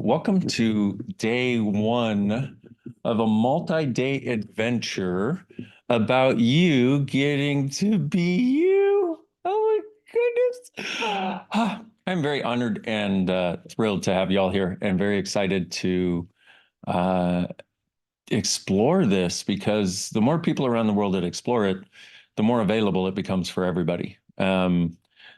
Welcome to day one of a multi-day adventure about you getting to be you. Oh my goodness. I'm very honored and thrilled to have y'all here and very excited to uh, explore this because the more people around the world that explore it, the more available it becomes for everybody.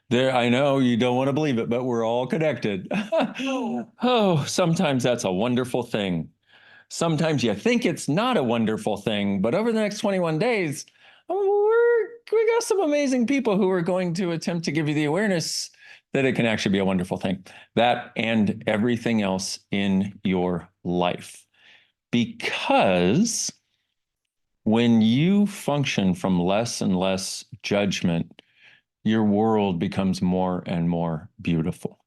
I know you don't want to believe it, but we're all connected. Oh, sometimes that's a wonderful thing. Sometimes you think it's not a wonderful thing, but over the next 21 days, we got some amazing people who are going to attempt to give you the awareness that it can actually be a wonderful thing. That and everything else in your life. Because when you function from less and less judgment, your world becomes more and more beautiful.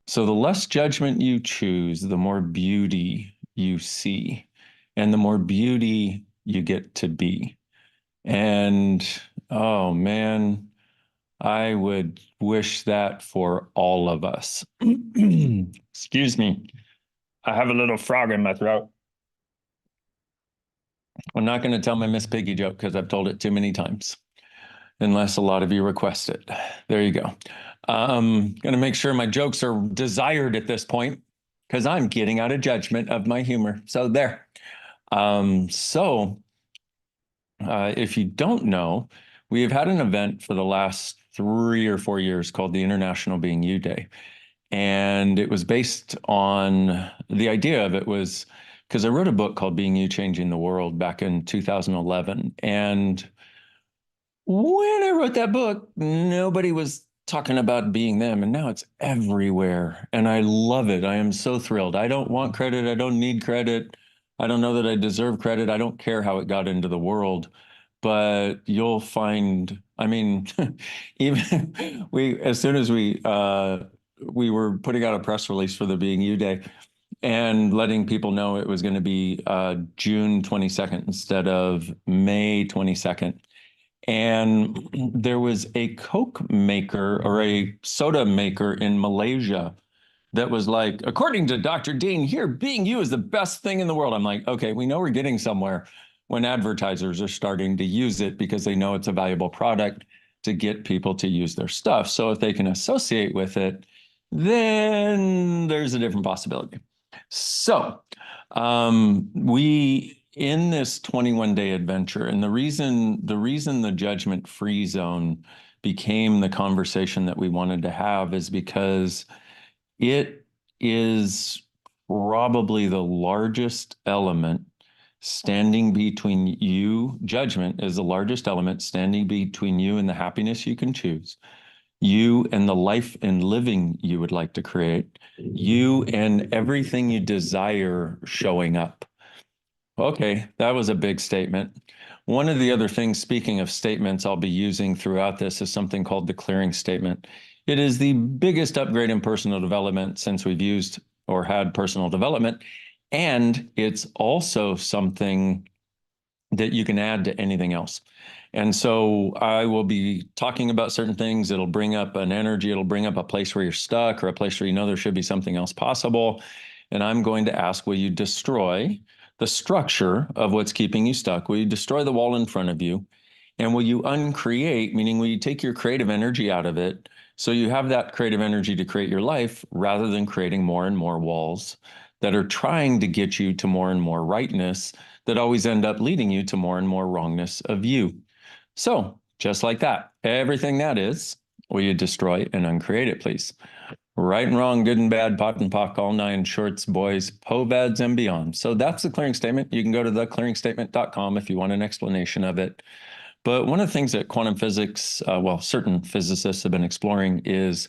So the less judgment you choose, the more beauty you see, and the more beauty you get to be. And oh man, I would wish that for all of us. Excuse me. I have a little frog in my throat. I'm not going to tell my Miss Piggy joke because I've told it too many times, unless a lot of you request it. There you go. Going to make sure my jokes are desired at this point because I'm getting out of judgment of my humor. So there. If you don't know, we have had an event for the last 3 or 4 years called the International Being You Day. And it was based on the idea of it was because I wrote a book called Being You, Changing the World back in 2011. And when I wrote that book, nobody was talking about being them. And now it's everywhere. And I love it. I am so thrilled. I don't want credit. I don't need credit. I don't know that I deserve credit. I don't care how it got into the world. But you'll find, I mean, even as soon as we were putting out a press release for the Being You Day and letting people know it was going to be June 22nd instead of May 22nd. And there was a Coke maker or a soda maker in Malaysia that was like, according to Dr. Dain Heer, being you is the best thing in the world. I'm like, okay, we know we're getting somewhere when advertisers are starting to use it because they know it's a valuable product to get people to use their stuff. So if they can associate with it, then there's a different possibility. So we in this 21-day adventure, and the reason the judgment-free zone became the conversation that we wanted to have is because it is probably the largest element standing between you. Judgment is the largest element standing between you and the happiness you can choose, you and the life and living you would like to create, you and everything you desire showing up. Okay, that was a big statement. One of the other things, speaking of statements, I'll be using throughout this is something called the clearing statement. It is the biggest upgrade in personal development since we've used or had personal development. And it's also something that you can add to anything else. And so I will be talking about certain things. It'll bring up an energy. It'll bring up a place where you're stuck or a place where you know there should be something else possible. And I'm going to ask, will you destroy the structure of what's keeping you stuck? Will you destroy the wall in front of you? And will you uncreate, meaning will you take your creative energy out of it so you have that creative energy to create your life rather than creating more and more walls that are trying to get you to more and more rightness that always end up leading you to more and more wrongness of you. So just like that, everything that is, will you destroy and uncreate it, please? Right and wrong, good and bad, pot and pock, all nine shorts, boys, povads, and beyond. So that's the clearing statement. You can go to theclearingstatement.com if you want an explanation of it. But one of the things that quantum physics, certain physicists have been exploring is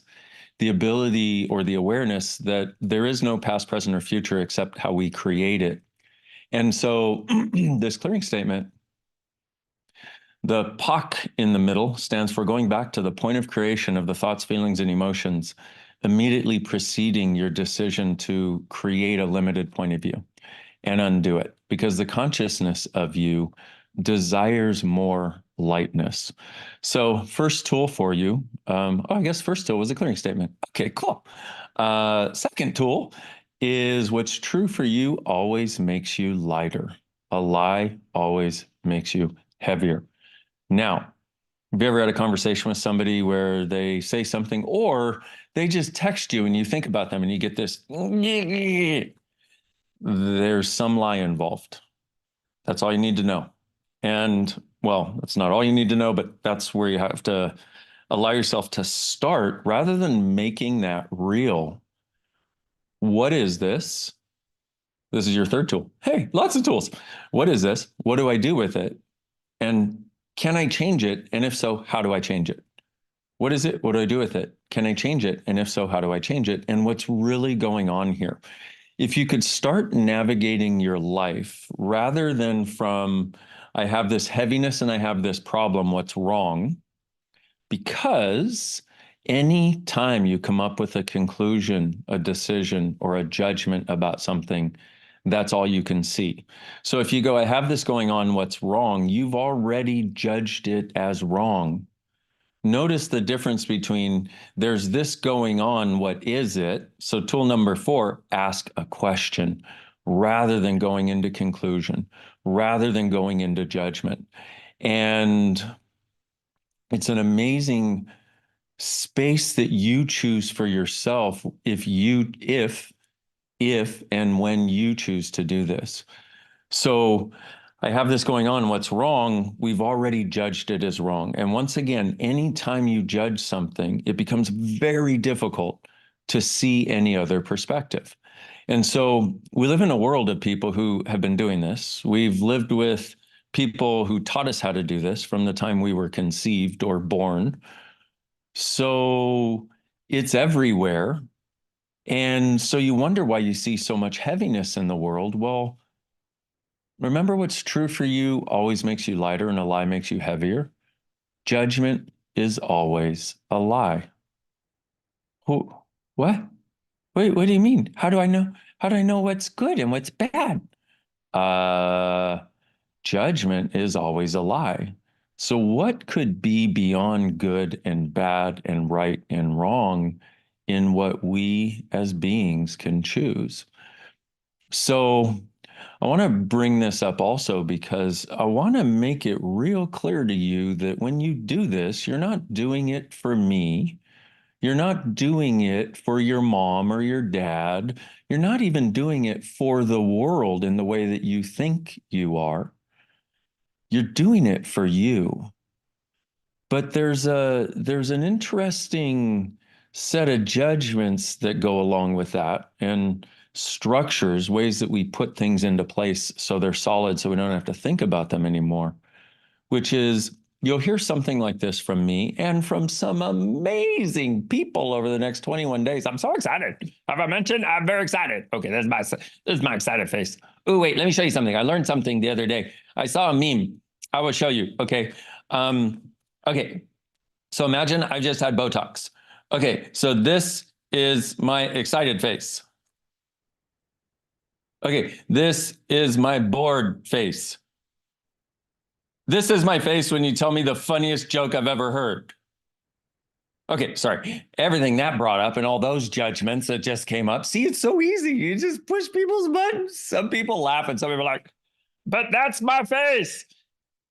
the ability or the awareness that there is no past, present, or future except how we create it. And so this clearing statement, the POC in the middle stands for going back to the point of creation of the thoughts, feelings, and emotions, immediately preceding your decision to create a limited point of view and undo it, because the consciousness of you desires more lightness. So first tool for you, I guess first tool was a clearing statement. Okay, cool. Second tool is what's true for you always makes you lighter. A lie always makes you heavier. Now, have you ever had a conversation with somebody where they say something or they just text you and you think about them and you get this, there's some lie involved. That's all you need to know. And well, that's not all you need to know, but that's where you have to allow yourself to start rather than making that real. What is this? This is your third tool. Hey, lots of tools. What is this? What do I do with it? And can I change it? And if so, how do I change it? What is it? What do I do with it? Can I change it? And if so, how do I change it? And what's really going on here? If you could start navigating your life rather than from, I have this heaviness and I have this problem, what's wrong? Because any time you come up with a conclusion, a decision, or a judgment about something, that's all you can see. So if you go, I have this going on, what's wrong? You've already judged it as wrong. Notice the difference between there's this going on, what is it? So tool number 4, ask a question rather than going into conclusion, rather than going into judgment. And it's an amazing space that you choose for yourself if and when you choose to do this. So I have this going on. What's wrong? We've already judged it as wrong. And once again, anytime you judge something, it becomes very difficult to see any other perspective. And so we live in a world of people who have been doing this. We've lived with people who taught us how to do this from the time we were conceived or born. So it's everywhere. And so you wonder why you see so much heaviness in the world. Well, remember what's true for you always makes you lighter and a lie makes you heavier. Judgment is always a lie. Who, what? Wait, what do you mean? How do I know? How do I know what's good and what's bad? Uh, Judgment is always a lie. So what could be beyond good and bad and right and wrong in what we as beings can choose? So I want to bring this up also because I want to make it real clear to you that when you do this, you're not doing it for me. You're not doing it for your mom or your dad. You're not even doing it for the world in the way that you think you are. You're doing it for you. But there's an interesting set of judgments that go along with that and structures, ways that we put things into place so they're solid so we don't have to think about them anymore, which is you'll hear something like this from me and from some amazing people over the next 21 days. I'm so excited. Have I mentioned? I'm very excited. Okay, there's my excited face. Oh, wait, let me show you something. I learned something the other day. I saw a meme. I will show you. Okay. Okay. So imagine I've just had Botox. Okay, so this is my excited face. Okay, this is my bored face. This is my face when you tell me the funniest joke I've ever heard. Okay, sorry. Everything that brought up and all those judgments that just came up. See, it's so easy. You just push people's buttons. Some people laugh and some people are like, but that's my face.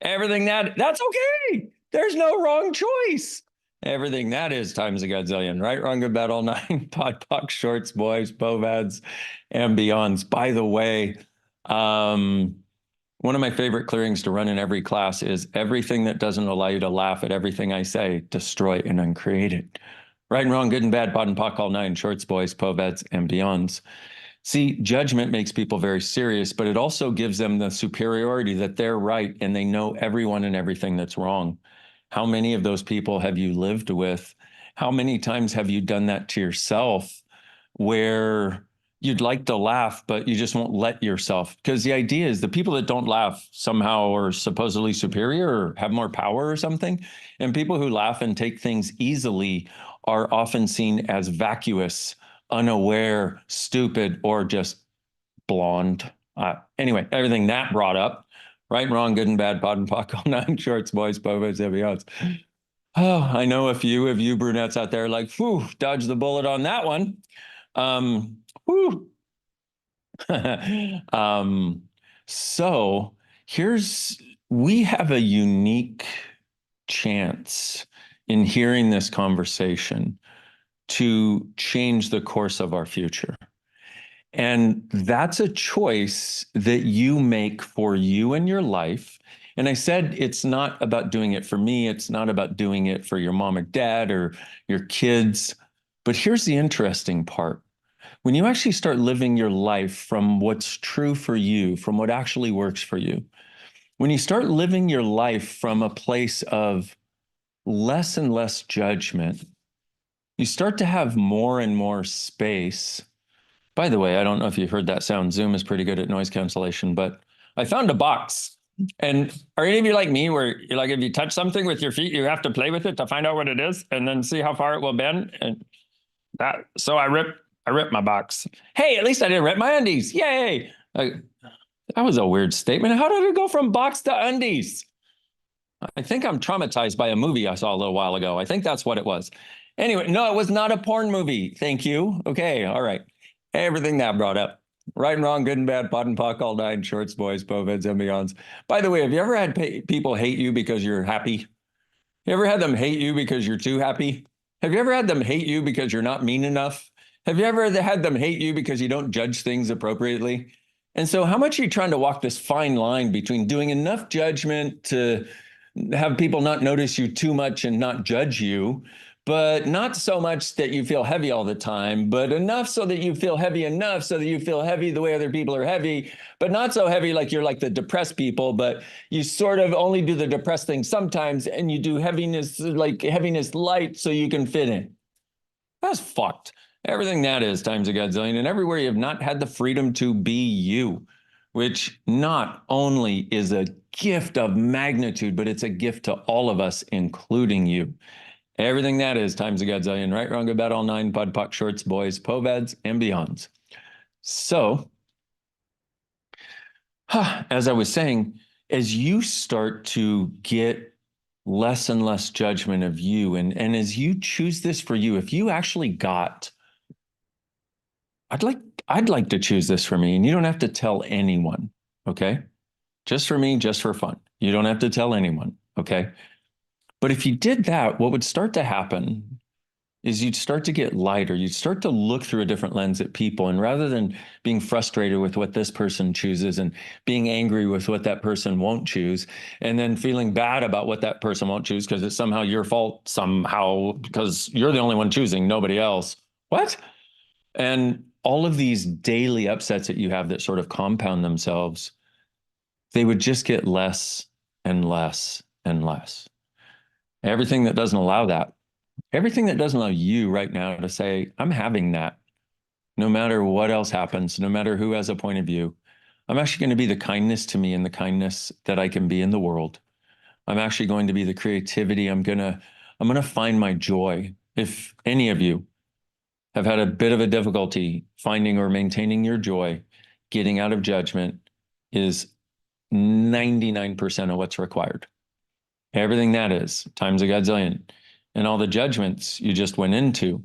Everything that's okay. There's no wrong choice. Everything that is times a godzillion, right? Wrong, good, bad, all nine, pod, poc, shorts, boys, povads, and beyonds. By the way, one of my favorite clearings to run in every class is everything that doesn't allow you to laugh at everything I say, destroy and uncreate it. Right and wrong, good and bad, pod and poc, all nine, shorts, boys, povads, and beyonds. See, judgment makes people very serious, but it also gives them the superiority that they're right and they know everyone and everything that's wrong. How many of those people have you lived with? How many times have you done that to yourself where you'd like to laugh, but you just won't let yourself? Because the idea is the people that don't laugh somehow are supposedly superior or have more power or something. And people who laugh and take things easily are often seen as vacuous, unaware, stupid, or just blonde. Anyway, everything that brought up, right and wrong, good and bad, pod and poc, all nine, shorts, boys, povas, and beyonds. Oh, I know a few of you brunettes out there like, whew, dodge the bullet on that one. Whew. Um, so we have a unique chance in hearing this conversation to change the course of our future. And that's a choice that you make for you and your life. And I said, it's not about doing it for me. It's not about doing it for your mom or dad or your kids. But here's the interesting part. When you actually start living your life from what's true for you, from what actually works for you, when you start living your life from a place of less and less judgment, you start to have more and more space. By the way, I don't know if you heard that sound. Zoom is pretty good at noise cancellation, but I found a box. And are any of you like me where you're like, if you touch something with your feet, you have to play with it to find out what it is and then see how far it will bend? And so I ripped my box. Hey, at least I didn't rip my undies. Yay. That was a weird statement. How did it go from box to undies? I think I'm traumatized by a movie I saw a little while ago. I think that's what it was. Anyway, no, it was not a porn movie. Thank you. Okay, all right. Everything that brought up. Right and wrong, good and bad, pot and pock, all nine, shorts, boys, poveds, and beyonds. By the way, have you ever had people hate you because you're happy? You ever had them hate you because you're too happy? Have you ever had them hate you because you're not mean enough? Have you ever had them hate you because you don't judge things appropriately? And so, how much are you trying to walk this fine line between doing enough judgment to have people not notice you too much and not judge you, but not so much that you feel heavy all the time, but enough so that you feel heavy enough so that you feel heavy the way other people are heavy, but not so heavy like you're like the depressed people, but you sort of only do the depressed thing sometimes and you do heaviness, like heaviness light so you can fit in. That's fucked. Everything that is times a godzillion, and everywhere you have not had the freedom to be you, which not only is a gift of magnitude, but it's a gift to all of us, including you. Everything that is times a godzillion, right, wrong, good, bad, all nine, pod, poc, shorts, boys, poveds, and beyonds. So, as I was saying, as you start to get less and less judgment of you, and as you choose this for you, if you actually got, I'd like I'd like to choose this for me, and you don't have to tell anyone, okay? Just for me, just for fun. You don't have to tell anyone, okay? But if you did that, what would start to happen is you'd start to get lighter. You'd start to look through a different lens at people. And rather than being frustrated with what this person chooses and being angry with what that person won't choose, and then feeling bad about what that person won't choose because it's somehow your fault, somehow because you're the only one choosing, nobody else. What? And all of these daily upsets that you have that sort of compound themselves, they would just get less and less and less. Everything that doesn't allow that, everything that doesn't allow you right now to say, I'm having that, no matter what else happens, no matter who has a point of view, I'm actually going to be the kindness to me and the kindness that I can be in the world. I'm actually going to be the creativity. I'm going to find my joy. If any of you have had a bit of a difficulty finding or maintaining your joy, getting out of judgment is 99% of what's required. Everything that is times a godzillion, and all the judgments you just went into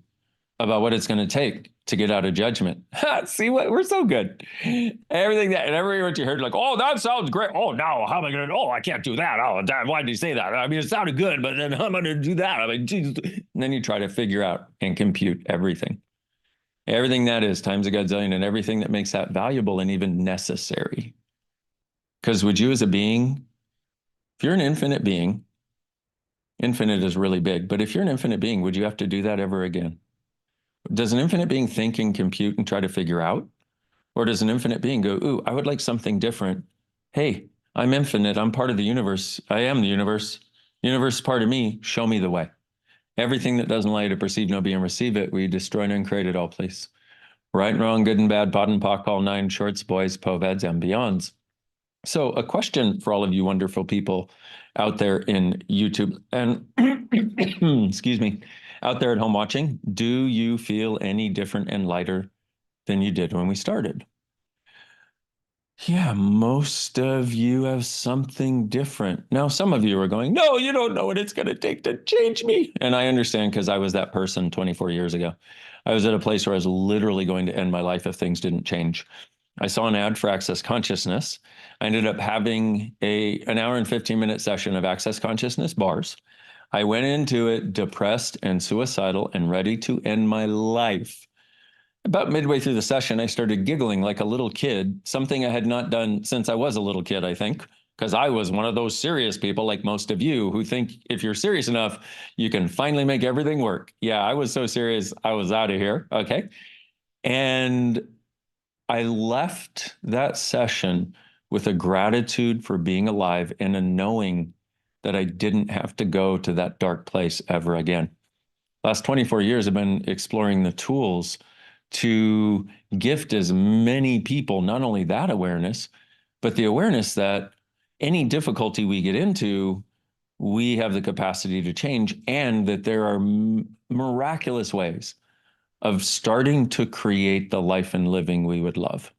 about what it's going to take to get out of judgment. See what we're so good. Everything that and every word you heard, like, oh, that sounds great. Oh, now how am I going to? Oh, I can't do that. Oh, damn, why did you say that? I mean, it sounded good, but then I'm going to do that. I mean, Jesus. And then you try to figure out and compute everything. Everything that is times a godzillion, and everything that makes that valuable and even necessary. Because would you as a being, if you're an infinite being, infinite is really big, but if you're an infinite being, would you have to do that ever again? Does an infinite being think and compute and try to figure out? Or does an infinite being go, ooh, I would like something different. Hey, I'm infinite. I'm part of the universe. I am the universe. Universe is part of me. Show me the way. Everything that doesn't allow you to perceive, know, be, and receive it, we destroy and create it all, please. Right and wrong, good and bad, pot and pock, all nine, shorts, boys, poveds, and beyonds. So a question for all of you wonderful people out there in YouTube and excuse me, out there at home watching, do you feel any different and lighter than you did when we started? Yeah, most of you have something different. Now, some of you are going, no, you don't know what it's going to take to change me. And I understand because I was that person 24 years ago. I was at a place where I was literally going to end my life if things didn't change. I saw an ad for Access Consciousness. I ended up having an hour and 15-minute session of Access Consciousness bars. I went into it depressed and suicidal and ready to end my life. About midway through the session, I started giggling like a little kid, something I had not done since I was a little kid, I think, because I was one of those serious people like most of you who think if you're serious enough, you can finally make everything work. Yeah, I was so serious, I was out of here. Okay. And I left that session with a gratitude for being alive and a knowing that I didn't have to go to that dark place ever again. Last 24 years, I've been exploring the tools to gift as many people, not only that awareness, but the awareness that any difficulty we get into, we have the capacity to change, and that there are miraculous ways of starting to create the life and living we would love.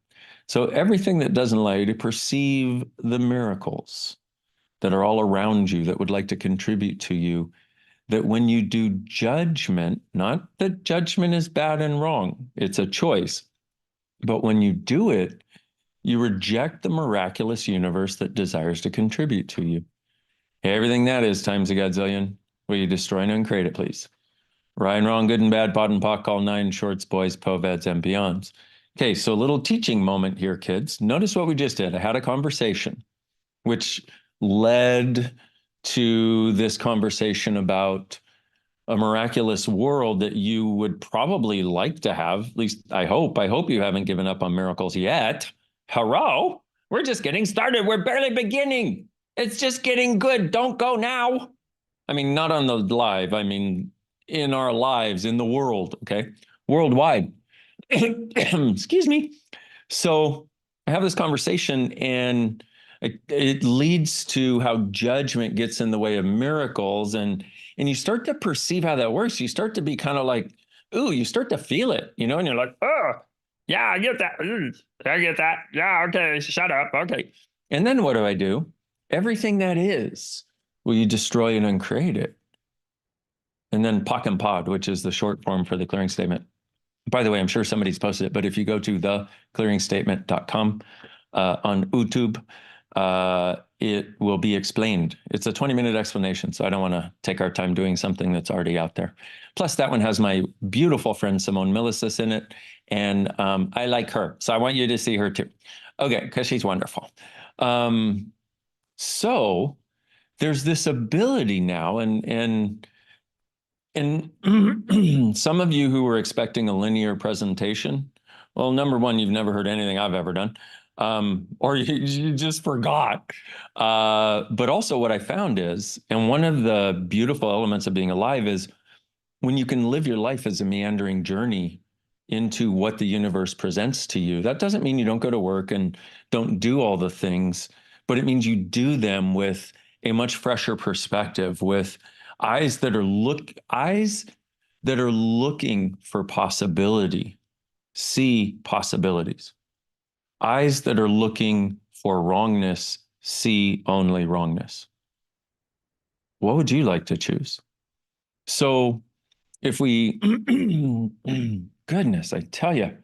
So everything that doesn't allow you to perceive the miracles that are all around you that would like to contribute to you, that when you do judgment, not that judgment is bad and wrong, it's a choice, but when you do it, you reject the miraculous universe that desires to contribute to you. Everything that is times a godzillion. Will you destroy and uncreate it, please? Right and wrong, good and bad, pod and pock, all nine shorts, boys, poveds, and beyonds. Okay, so a little teaching moment here, kids. Notice what we just did. I had a conversation, which led to this conversation about a miraculous world that you would probably like to have. At least I hope. I hope you haven't given up on miracles yet. Hello? We're just getting started. We're barely beginning. It's just getting good. Don't go now. I mean, not on the live. I mean, in our lives, in the world, okay? Worldwide. Excuse me. So I have this conversation, and it leads to how judgment gets in the way of miracles, and you start to perceive how that works. You start to be kind of like, ooh, you start to feel it, you know, and you're like, oh, yeah, I get that. I get that. Yeah, okay, shut up. Okay. And then what do? Everything that is, will you destroy and uncreate it? And then POC and POD, which is the short form for the clearing statement. By the way, I'm sure somebody's posted it, but if you go to theclearingstatement.com on YouTube, it will be explained. It's a 20-minute explanation, so I don't want to take our time doing something that's already out there. Plus, that one has my beautiful friend Simone Milicis in it, and I like her, so I want you to see her too. Okay, because she's wonderful. So there's this ability now, and some of you who were expecting a linear presentation, well, number one, you've never heard anything I've ever done, or you just forgot. But also what I found is, and one of the beautiful elements of being alive is when you can live your life as a meandering journey into what the universe presents to you. That doesn't mean you don't go to work and don't do all the things, but it means you do them with a much fresher perspective, with eyes that are looking for possibility, see possibilities. Eyes that are looking for wrongness, see only wrongness. What would you like to choose? So if we, goodness, I tell you,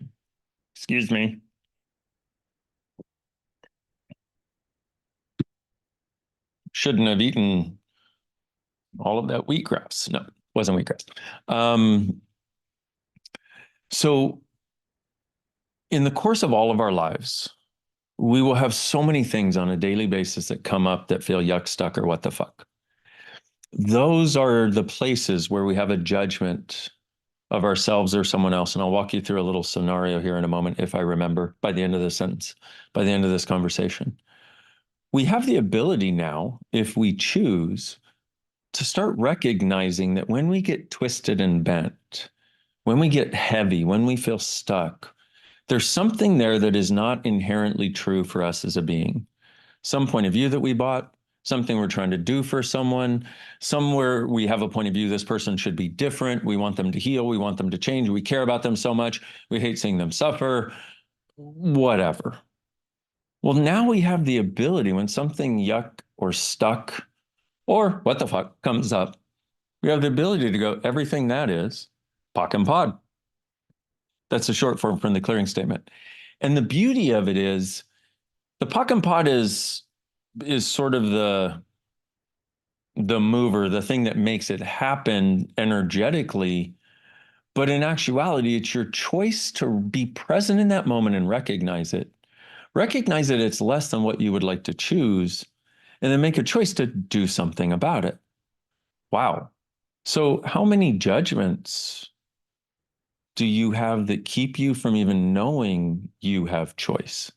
excuse me. Shouldn't have eaten all of that wheatgrass. No, it wasn't wheatgrass. So in the course of all of our lives, we will have so many things on a daily basis that come up that feel yuck, stuck, or what the fuck. Those are the places where we have a judgment of ourselves or someone else. And I'll walk you through a little scenario here in a moment, if I remember by the end of this sentence, by the end of this conversation. We have the ability now, if we choose, to start recognizing that when we get twisted and bent, when we get heavy, when we feel stuck, there's something there that is not inherently true for us as a being. Some point of view that we bought, something we're trying to do for someone, somewhere we have a point of view, this person should be different. We want them to heal. We want them to change. We care about them so much. We hate seeing them suffer, whatever. Well, now we have the ability when something yuck or stuck or what the fuck comes up, we have the ability to go, everything that is, POC and POD. That's a short form from the clearing statement. And the beauty of it is the puck and pod is sort of the mover, the thing that makes it happen energetically. But in actuality, it's your choice to be present in that moment and recognize it. Recognize that it's less than what you would like to choose, and then make a choice to do something about it. Wow. So, how many judgments do you have that keep you from even knowing you have choice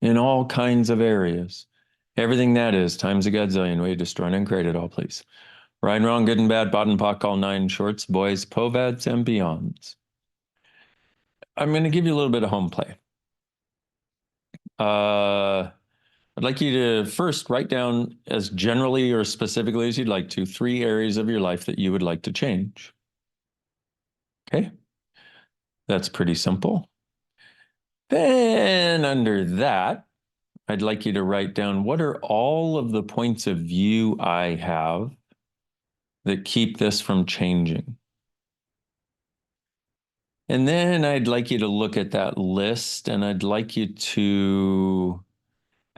in all kinds of areas? Everything that is times a godzillion. We destroy and create it all, please. Right and wrong, good and bad, bot and pock, all nine shorts, boys, povads, and beyonds. I'm going to give you a little bit of home play. I'd like you to first write down as generally or specifically as you'd like to 3 areas of your life that you would like to change. Okay, that's pretty simple. Then under that, I'd like you to write down what are all of the points of view I have that keep this from changing. And then I'd like you to look at that list and I'd like you to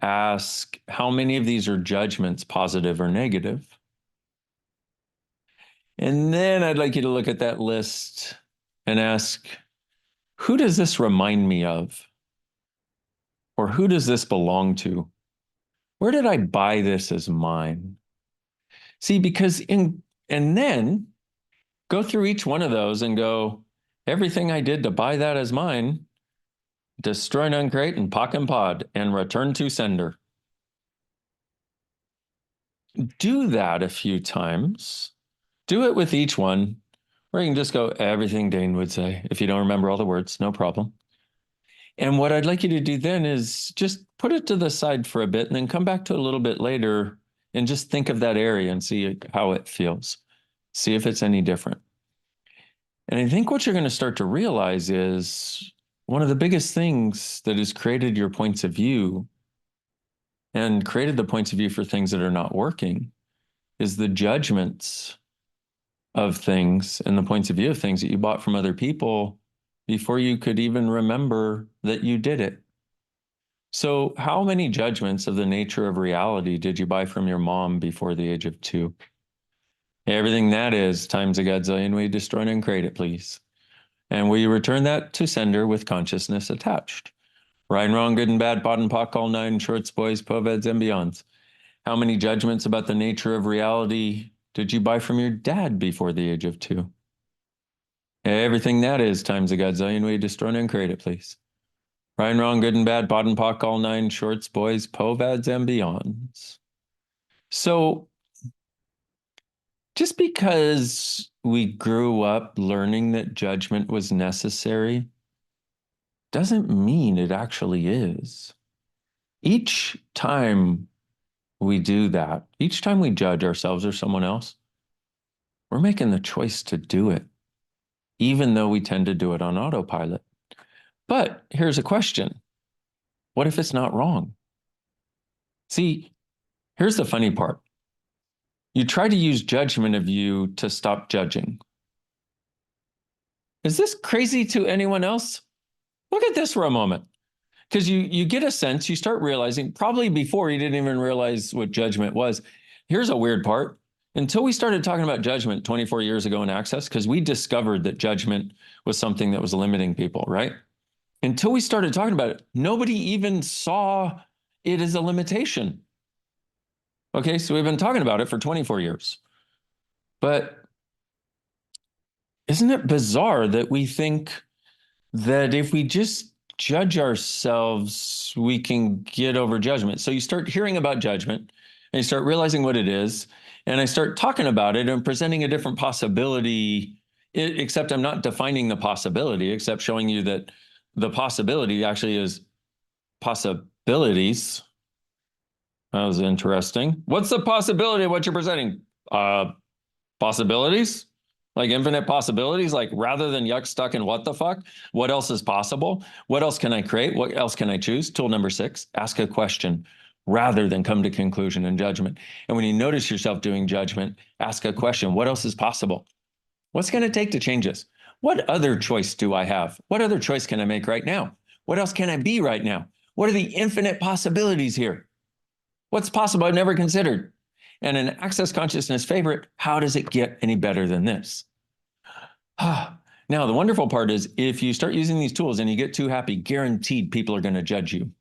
ask how many of these are judgments, positive or negative. And then I'd like you to look at that list and ask, who does this remind me of? Or who does this belong to? Where did I buy this as mine? See, and then go through each one of those and go, everything I did to buy that as mine, destroy and uncreate and pock and pod and return to sender. Do that a few times. Do it with each one, or you can just go everything Dain would say. If you don't remember all the words, no problem. And what I'd like you to do then is just put it to the side for a bit and then come back to it a little bit later and just think of that area and see how it feels. See if it's any different. And I think what you're going to start to realize is one of the biggest things that has created your points of view and created the points of view for things that are not working is the judgments of things and the points of view of things that you bought from other people before you could even remember that you did it. So how many judgments of the nature of reality did you buy from your mom before the age of 2? Everything that is times a godzillion, we destroy and create it, please. And we return that to sender with consciousness attached. Right and wrong, good and bad, pot and pock, all nine shorts, boys, poveds, and beyonds. How many judgments about the nature of reality did you buy from your dad before the age of 2? Everything that is times a godzillion, we destroy and create it, please. Right and wrong, good and bad, pot and pock, all nine shorts, boys, povads, and beyonds. So just because we grew up learning that judgment was necessary doesn't mean it actually is. Each time we do that, each time we judge ourselves or someone else, we're making the choice to do it, even though we tend to do it on autopilot. But here's a question. What if it's not wrong? See, here's the funny part. You try to use judgment of you to stop judging. Is this crazy to anyone else? Look at this for a moment. Because you get a sense, you start realizing, probably before you didn't even realize what judgment was. Here's a weird part. Until we started talking about judgment 24 years ago in Access, because we discovered that judgment was something that was limiting people, right? Until we started talking about it, nobody even saw it as a limitation. Okay, so we've been talking about it for 24 years. But isn't it bizarre that we think that if we just judge ourselves, we can get over judgment? So you start hearing about judgment and you start realizing what it is. And I start talking about it and presenting a different possibility, except I'm not defining the possibility, except showing you that the possibility actually is possibilities. That was interesting. What's the possibility of what you're presenting? Possibilities? Like infinite possibilities? Like rather than yuck, stuck, and what the fuck? What else is possible? What else can I create? What else can I choose? Tool number 6, ask a question rather than come to conclusion and judgment. And when you notice yourself doing judgment, ask a question. What else is possible? What's going to take to change this? What other choice do I have? What other choice can I make right now? What else can I be right now? What are the infinite possibilities here? What's possible I've never considered? And an access consciousness favorite, how does it get any better than this? Now, the wonderful part is if you start using these tools and you get too happy, guaranteed people are going to judge you.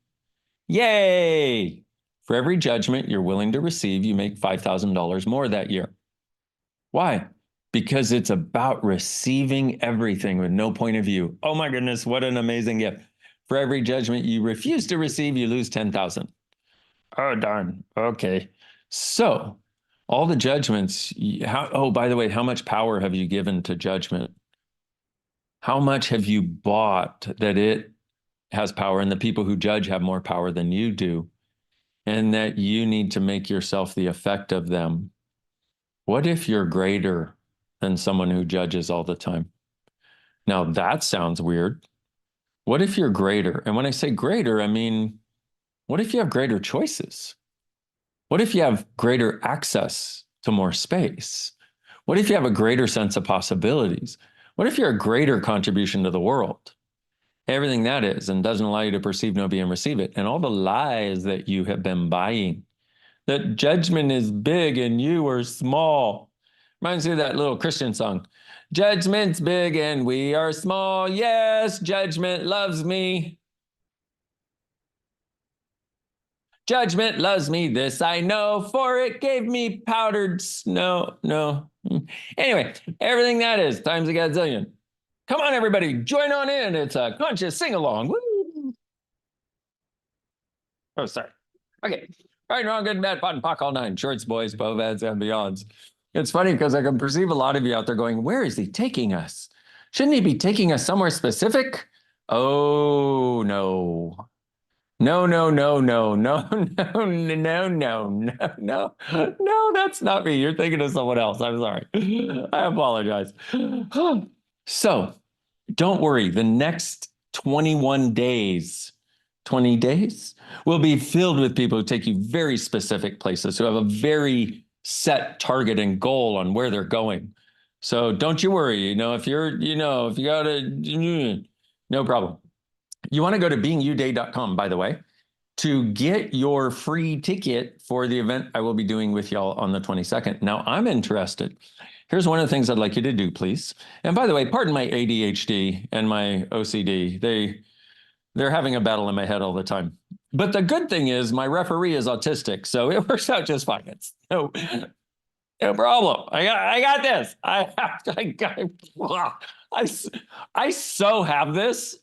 Yay! For every judgment you're willing to receive, you make $5,000 more that year. Why? Because it's about receiving everything with no point of view. Oh my goodness, what an amazing gift. For every judgment you refuse to receive, you lose 10,000. Oh, darn. Okay. So all the judgments, oh, by the way, how much power have you given to judgment? How much have you bought that it has power and the people who judge have more power than you do, and that you need to make yourself the effect of them? What if you're greater than someone who judges all the time? Now that sounds weird. What if you're greater? And when I say greater, I mean, what if you have greater choices? What if you have greater access to more space? What if you have a greater sense of possibilities? What if you're a greater contribution to the world? Everything that is, and doesn't allow you to perceive, know, be, and receive it. And all the lies that you have been buying, that judgment is big and you are small. Reminds me of that little Christian song. Judgment's big and we are small. Yes, judgment loves me. Judgment loves me, this I know, for it gave me powdered snow. No. Anyway, everything that is times a gazillion. Come on, everybody, join on in. It's a conscious sing-along. Woo! Oh, sorry. Okay. Right, wrong, good, bad, pot, and pock, all nine. Shorts, boys, povads, and beyonds. It's funny because I can perceive a lot of you out there going, where is he taking us? Shouldn't he be taking us somewhere specific? Oh, no. No, no, no, no, no, no, no, no, no, no, no, that's not me. You're thinking of someone else. I'm sorry. I apologize. So don't worry. The next 21 days, 20 days will be filled with people who take you very specific places, who have a very set target and goal on where they're going. So don't you worry. If you got to, no problem. You want to go to beingyouday.com, by the way, to get your free ticket for the event I will be doing with y'all on the 22nd. Now, I'm interested. Here's one of the things I'd like you to do, please. And by the way, pardon my ADHD and my OCD. They're having a battle in my head all the time. But the good thing is my referee is autistic, so it works out just fine. It's no problem. I got this. I so have this.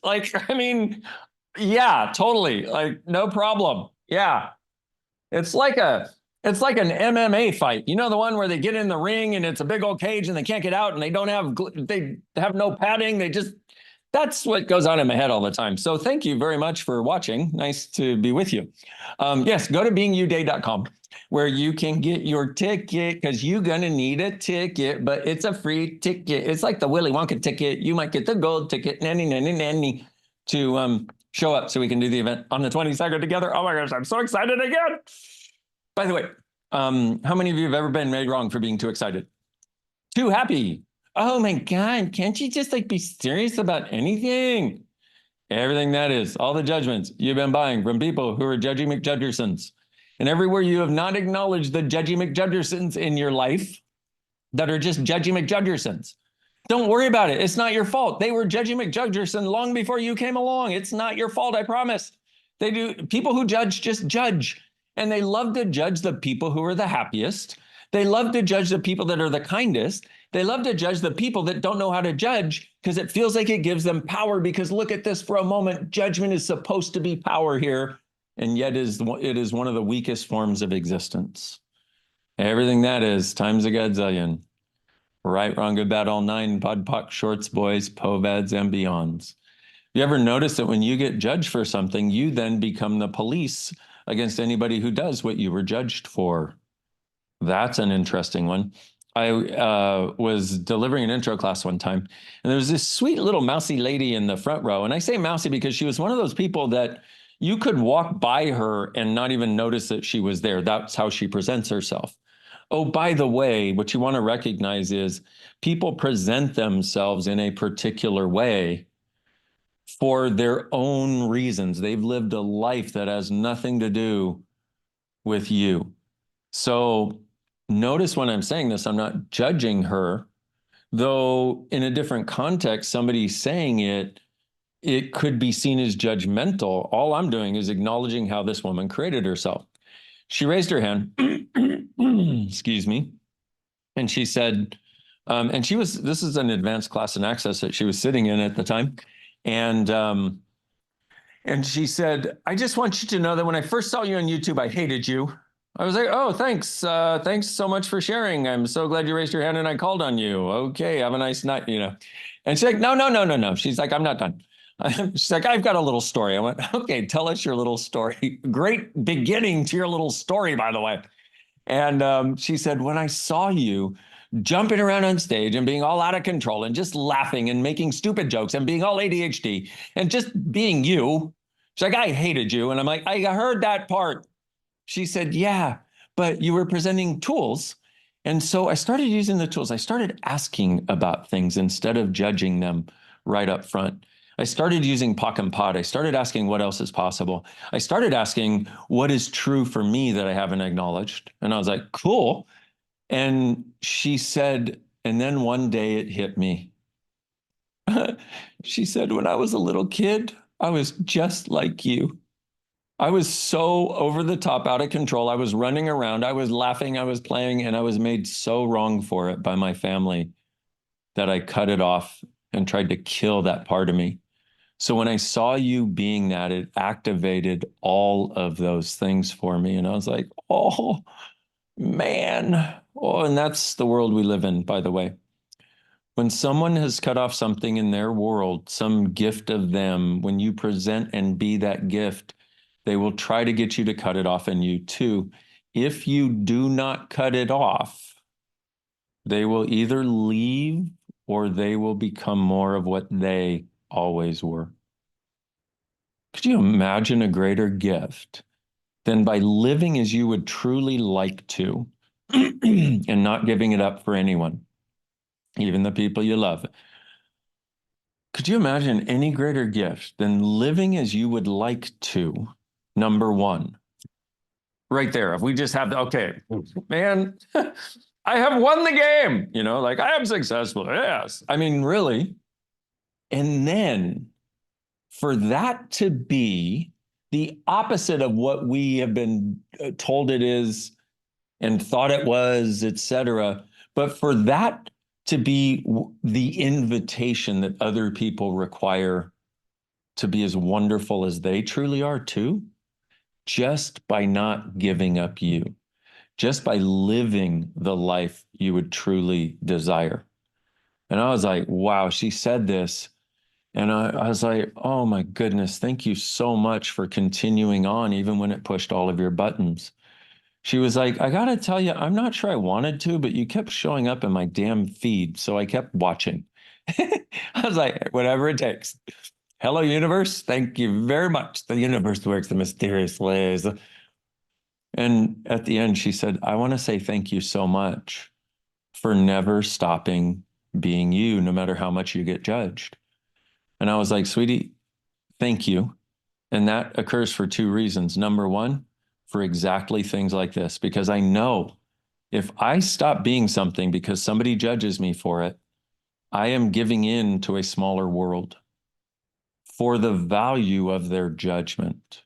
Yeah, totally. No problem. Yeah. It's like an MMA fight. You know, the one where they get in the ring and it's a big old cage and they can't get out and they have no padding. That's what goes on in my head all the time. So thank you very much for watching. Nice to be with you. Yes, go to beingyouday.com where you can get your ticket, because you're going to need a ticket, but it's a free ticket. It's like the Willy Wonka ticket. You might get the gold ticket, nanny, to show up so we can do the event on the 22nd together. Oh my gosh, I'm so excited again. By the way, how many of you have ever been made wrong for being too excited? Too happy? Oh my God, can't you just be serious about anything? Everything that is, all the judgments you've been buying from people who are Judgy McJudgersons. And everywhere you have not acknowledged the Judgy McJudgersons in your life that are just Judgy McJudgersons, don't worry about it. It's not your fault. They were Judgy McJudgerson long before you came along. It's not your fault, I promise. People who judge just judge. And they love to judge the people who are the happiest. They love to judge the people that are the kindest. They love to judge the people that don't know how to judge because it feels like it gives them power. Because look at this for a moment. Judgment is supposed to be power here. And yet it is one of the weakest forms of existence. Everything that is times a godzillion. Right, wrong, good, bad, all nine, pod, poc, shorts, boys, povads, and beyonds. You ever notice that when you get judged for something, you then become the police against anybody who does what you were judged for? That's an interesting one. I was delivering an intro class one time, and there was this sweet little mousy lady in the front row. And I say mousy because she was one of those people that you could walk by her and not even notice that she was there. That's how she presents herself. Oh, by the way, what you want to recognize is people present themselves in a particular way for their own reasons. They've lived a life that has nothing to do with you. So notice when I'm saying this, I'm not judging her, though in a different context, somebody saying it could be seen as judgmental. All I'm doing is acknowledging how this woman created herself. She raised her hand, excuse me, and she said, and this is an advanced class in access that she was sitting in at the time. And she said, I just want you to know that when I first saw you on YouTube, I hated you. I was like, oh, thanks. Thanks so much for sharing. I'm so glad you raised your hand and I called on you. Okay, have a nice night, And she's like, no, no, no, no, no. She's like, I'm not done. She's like, I've got a little story. I went, okay, tell us your little story. Great beginning to your little story, by the way. And she said, when I saw you jumping around on stage and being all out of control and just laughing and making stupid jokes and being all ADHD and just being you, she's like, I hated you. And I'm like, I heard that part. She said, yeah, but you were presenting tools. And so I started using the tools. I started asking about things instead of judging them right up front. I started using POC and POD. I started asking what else is possible. I started asking what is true for me that I haven't acknowledged. And I was like, cool. And she said, and then one day it hit me. She said, when I was a little kid, I was just like you. I was so over the top, out of control. I was running around. I was laughing. I was playing, and I was made so wrong for it by my family that I cut it off and tried to kill that part of me. So when I saw you being that, it activated all of those things for me. And I was like, oh, man. Oh, and that's the world we live in, by the way. When someone has cut off something in their world, some gift of them, when you present and be that gift, they will try to get you to cut it off in you too. If you do not cut it off, they will either leave or they will become more of what they always were. Could you imagine a greater gift than by living as you would truly like to and not giving it up for anyone, even the people you love? Could you imagine any greater gift than living as you would like to? Number one, right there. If we just have, okay, man, I have won the game, like I am successful. Yes. I mean, really. And then for that to be the opposite of what we have been told it is and thought it was, etc. But for that to be the invitation that other people require to be as wonderful as they truly are too, just by not giving up you, just by living the life you would truly desire. And I was like, wow, she said this. And I was like, oh my goodness, thank you so much for continuing on, even when it pushed all of your buttons. She was like, I got to tell you, I'm not sure I wanted to, but you kept showing up in my damn feed. So I kept watching. I was like, whatever it takes. Hello, universe. Thank you very much. The universe works in mysterious ways. And at the end, she said, I want to say thank you so much for never stopping being you, no matter how much you get judged. And I was like, sweetie, thank you. And that occurs for two reasons. Number one, for exactly things like this, because I know if I stop being something because somebody judges me for it, I am giving in to a smaller world for the value of their judgment.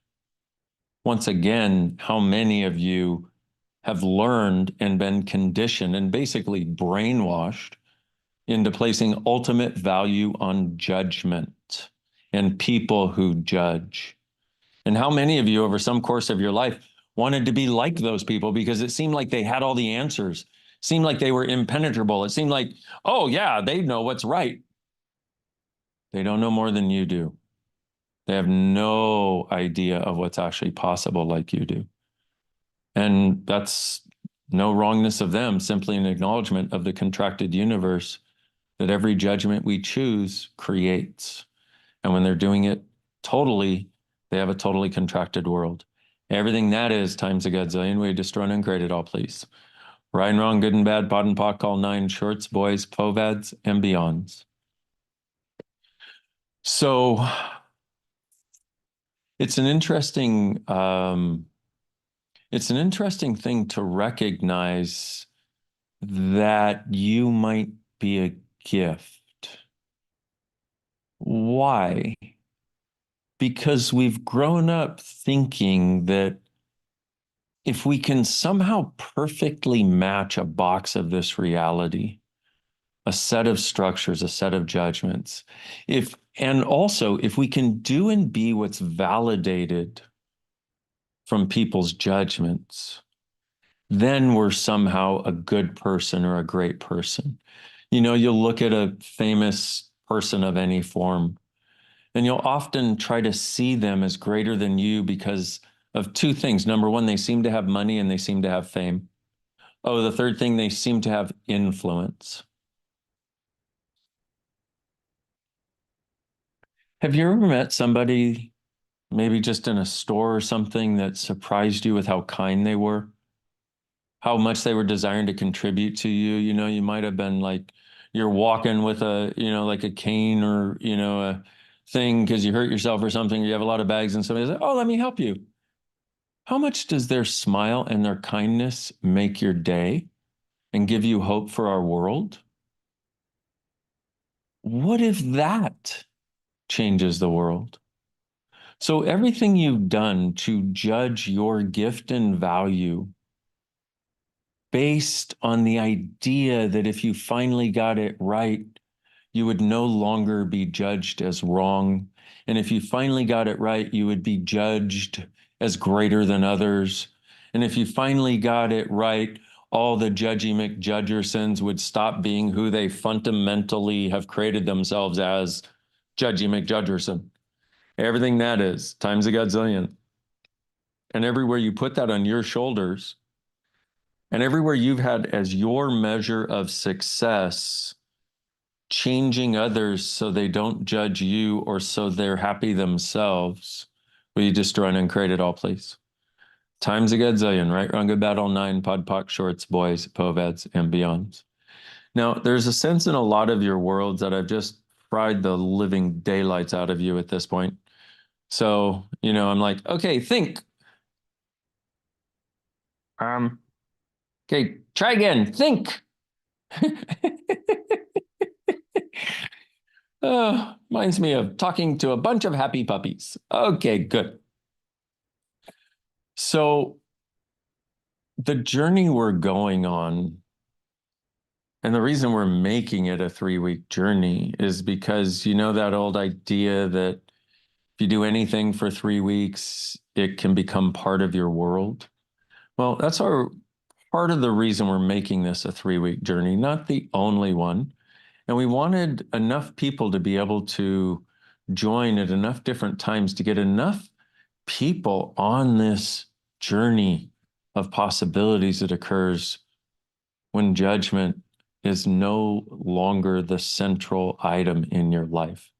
Once again, how many of you have learned and been conditioned and basically brainwashed into placing ultimate value on judgment and people who judge? And how many of you over some course of your life wanted to be like those people because it seemed like they had all the answers, seemed like they were impenetrable. It seemed like, oh yeah, they know what's right. They don't know more than you do. They have no idea of what's actually possible like you do. And that's no wrongness of them, simply an acknowledgement of the contracted universe that every judgment we choose creates. And when they're doing it totally, they have a totally contracted world. Everything that is times a godzillion, we destroy and create it all, please. Right and wrong, good and bad, pod and pock, all nine shorts, boys, povads, and beyonds. So It's an interesting it's an interesting thing to recognize that you might be a gift. Why? Because we've grown up thinking that if we can somehow perfectly match a box of this reality, a set of structures, a set of judgments, and also if we can do and be what's validated from people's judgments, then we're somehow a good person or a great person. You know, you'll look at a famous person of any form, and you'll often try to see them as greater than you because of two things. Number one, they seem to have money and they seem to have fame. Oh, the third thing, they seem to have influence. Have you ever met somebody, maybe just in a store or something, that surprised you with how kind they were? How much they were desiring to contribute to you? You know, you might have been like, you're walking with a, you know, like a cane or, you know, a thing because you hurt yourself or something, or you have a lot of bags and somebody's like, oh, let me help you. How much does their smile and their kindness make your day and give you hope for our world? What if that changes the world? So everything you've done to judge your gift and value based on the idea that if you finally got it right, you would no longer be judged as wrong. And if you finally got it right, you would be judged as greater than others. And if you finally got it right, all the judgy McJudgersons would stop being who they fundamentally have created themselves as, judgy McJudgerson. Everything that is, times a godzillion. And everywhere you put that on your shoulders, and everywhere you've had as your measure of success, changing others so they don't judge you or so they're happy themselves, will you destroy and create it all, please? Times a godzillion, right? Wrong, good, bad, all nine, pod, poc, shorts, boys, poveds, and beyonds. Now, there's a sense in a lot of your worlds that I've just fried the living daylights out of you at this point. So, you know, I'm like, okay, think. Um, okay, try again. Think. Oh, reminds me of talking to a bunch of happy puppies. Okay, good. So the journey we're going on, and the reason we're making it a 3-week journey is because, you know, that old idea that if you do anything for 3 weeks, it can become part of your world. Well, that's our part of the reason we're making this a 3-week journey, not the only one. And we wanted enough people to be able to join at enough different times to get enough people on this journey of possibilities that occurs when judgment is no longer the central item in your life.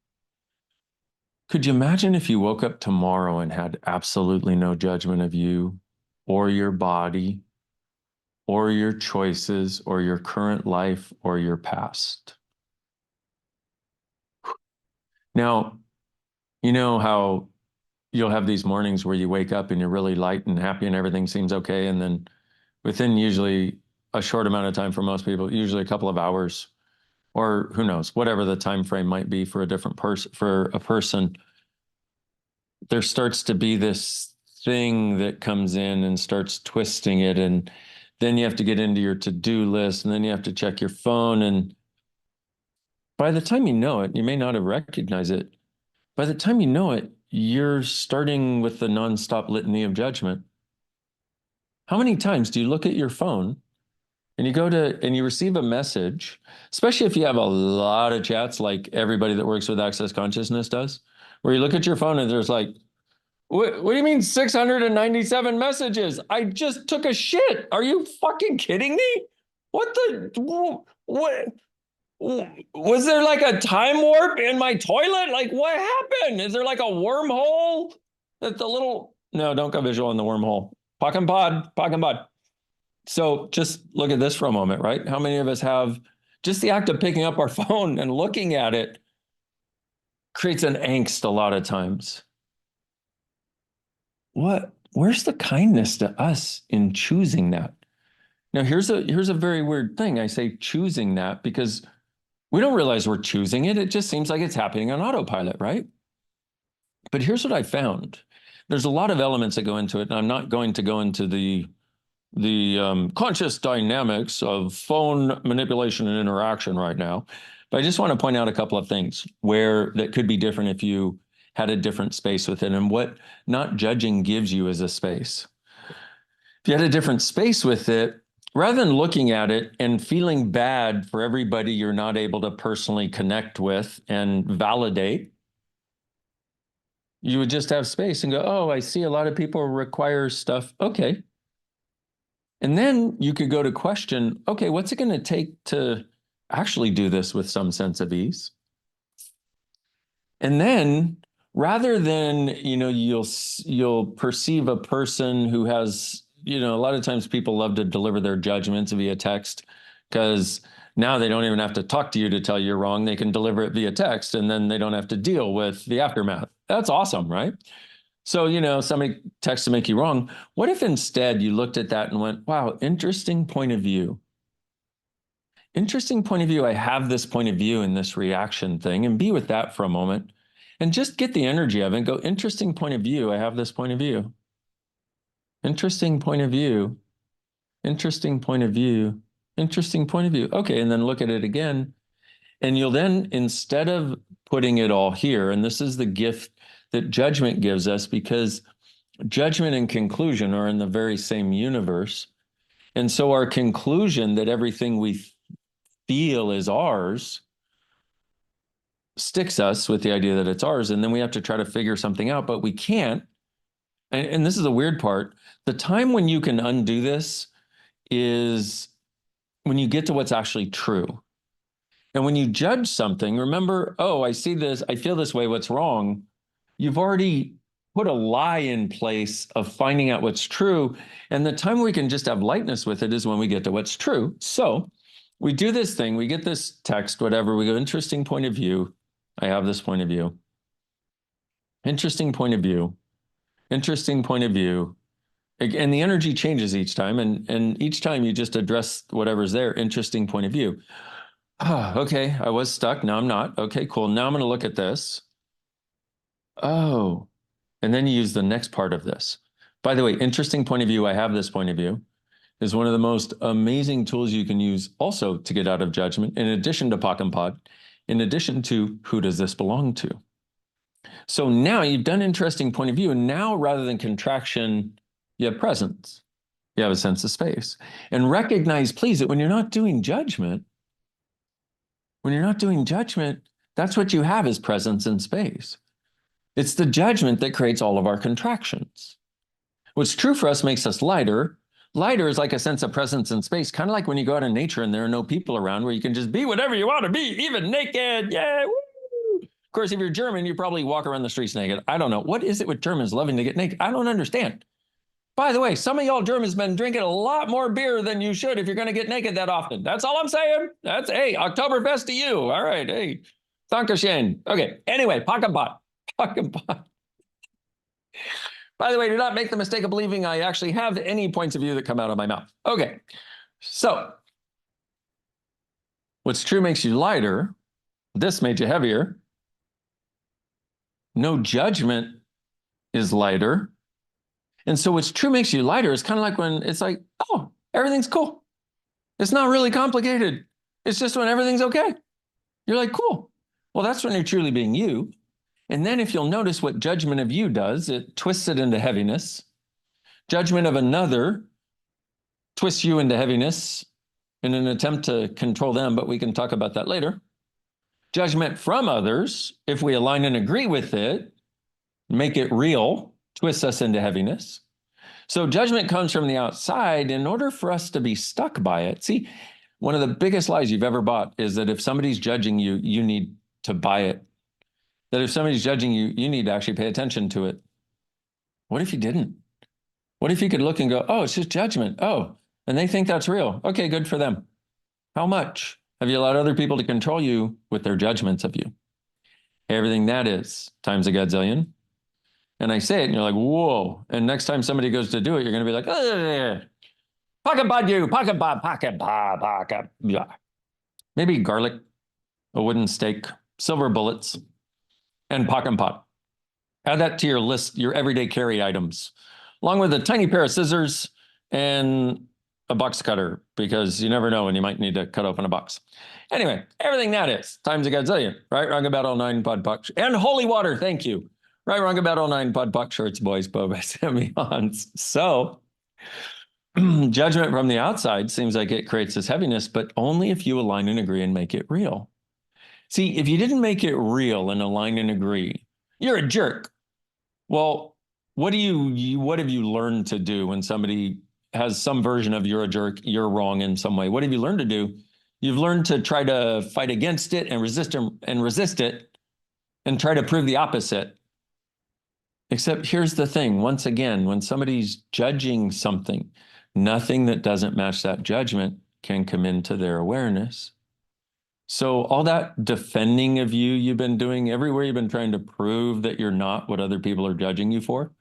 Could you imagine if you woke up tomorrow and had absolutely no judgment of you or your body or your choices or your current life or your past? Now, you know how you'll have these mornings where you wake up and you're really light and happy and everything seems okay. And then within usually a short amount of time for most people, usually a couple of hours, or who knows, whatever the time frame might be for a different person, for a person, there starts to be this thing that comes in and starts twisting it. And then you have to get into your to-do list, and then you have to check your phone. And by the time you know it, you may not have recognized it. By the time you know it, you're starting with the nonstop litany of judgment. How many times do you look at your phone and you go to and you receive a message, especially if you have a lot of chats like everybody that works with Access Consciousness does, where you look at your phone and there's like, what do you mean 697 messages? I just took a shit. Are you fucking kidding me? What the, what? Was there like a time warp in my toilet? Like, what happened? Is there like a wormhole that the little, no, don't go visual in the wormhole. Pock and pod. So just look at this for a moment, right? How many of us have just the act of picking up our phone and looking at it creates an angst a lot of times. where's the kindness to us in choosing that? Now, here's a very weird thing. I say choosing that because we don't realize we're choosing it. It just seems like it's happening on autopilot, right? But here's what I found. There's a lot of elements that go into it, and I'm not going to go into the conscious dynamics of phone manipulation and interaction right now. But I just want to point out a couple of things where that could be different if you had a different space with it, and what not judging gives you as a space. If you had a different space with it, rather than looking at it and feeling bad for everybody you're not able to personally connect with and validate, you would just have space and go, oh, I see a lot of people require stuff. Okay. And then you could go to question, okay, what's it going to take to actually do this with some sense of ease? And then rather than, you'll perceive a person who has, a lot of times people love to deliver their judgments via text because now they don't even have to talk to you to tell you're wrong. They can deliver it via text and then they don't have to deal with the aftermath. That's awesome, right? So, somebody texts to make you wrong. What if instead you looked at that and went, wow, interesting point of view. Interesting point of view. I have this point of view in this reaction thing, and be with that for a moment and just get the energy of it and go, interesting point of view. I have this point of view. Interesting point of view. Interesting point of view. Interesting point of view. Okay. And then look at it again. And you'll then, instead of putting it all here, and this is the gift that judgment gives us, because judgment and conclusion are in the very same universe. And so our conclusion that everything we feel is ours sticks us with the idea that it's ours. And then we have to try to figure something out, but we can't. And this is the weird part. The time when you can undo this is when you get to what's actually true. And when you judge something, remember, oh, I see this, I feel this way, what's wrong? You've already put a lie in place of finding out what's true. And the time we can just have lightness with it is when we get to what's true. So we do this thing, we get this text, whatever, we go, interesting point of view. I have this point of view. Interesting point of view. Interesting point of view. And the energy changes each time. And each time you just address whatever's there, interesting point of view. Oh, okay, I was stuck. Now I'm not. Okay, cool. Now I'm going to look at this. Oh, and then you use the next part of this. By the way, interesting point of view. I have this point of view is one of the most amazing tools you can use also to get out of judgment, in addition to Pock and Pod, in addition to who does this belong to? So now you've done interesting point of view. And now rather than contraction, you have presence. You have a sense of space. And recognize, please, that when you're not doing judgment, that's what you have is presence and space. It's the judgment that creates all of our contractions. What's true for us makes us lighter. Lighter is like a sense of presence and space, kind of like when you go out in nature and there are no people around, where you can just be whatever you want to be, even naked. Yeah. Woo! Of course, if you're German, you probably walk around the streets naked. I don't know. What is it with Germans loving to get naked? I don't understand. By the way, some of y'all Germans been drinking a lot more beer than you should if you're going to get naked that often. That's all I'm saying. That's, hey, Oktoberfest to you. All right. Hey, Dankeschön. Okay. Anyway, Pock and Pot. Pock and Pot. By the way, do not make the mistake of believing I actually have any points of view that come out of my mouth. Okay. So what's true makes you lighter. This made you heavier. No judgment is lighter. And so what's true makes you lighter. It's kind of like when it's like, oh, everything's cool. It's not really complicated. It's just when everything's okay. You're like, cool. Well, that's when you're truly being you. And then if you'll notice what judgment of you does, it twists it into heaviness. Judgment of another twists you into heaviness in an attempt to control them, but we can talk about that later. Judgment from others, if we align and agree with it, make it real, twists us into heaviness. So judgment comes from the outside. In order for us to be stuck by it, see, one of the biggest lies you've ever bought is that if somebody's judging you, you need to buy it. That if somebody's judging you, you need to actually pay attention to it. What if you didn't? What if you could look and go, oh, it's just judgment. Oh, and they think that's real. Okay, good for them. How much have you allowed other people to control you with their judgments of you? Everything that is times a gazillion. And I say it and you're like, whoa. And next time somebody goes to do it, you're going to be like, pocket pod you, pocket pod, pocket pod, pocket. Yeah. Maybe garlic, a wooden stake, silver bullets, and pocket pot. Add that to your list, your everyday carry items, along with a tiny pair of scissors and a box cutter, because you never know when you might need to cut open a box. Anyway, everything that is, times a gazillion, right? Wrong about all nine pod puck. And holy water, thank you. Right, wrong about all nine pod puck shirts, boys, bobas, semihons. So, judgment from the outside seems like it creates this heaviness, but only if you align and agree and make it real. See, if you didn't make it real and align and agree, you're a jerk. Well, what have you learned to do when somebody has some version of you're a jerk, you're wrong in some way? What have you learned to do? You've learned to try to fight against it and resist it and try to prove the opposite. Except here's the thing, once again, when somebody's judging something, nothing that doesn't match that judgment can come into their awareness. So all that defending of you've been doing everywhere, you've been trying to prove that you're not what other people are judging you for.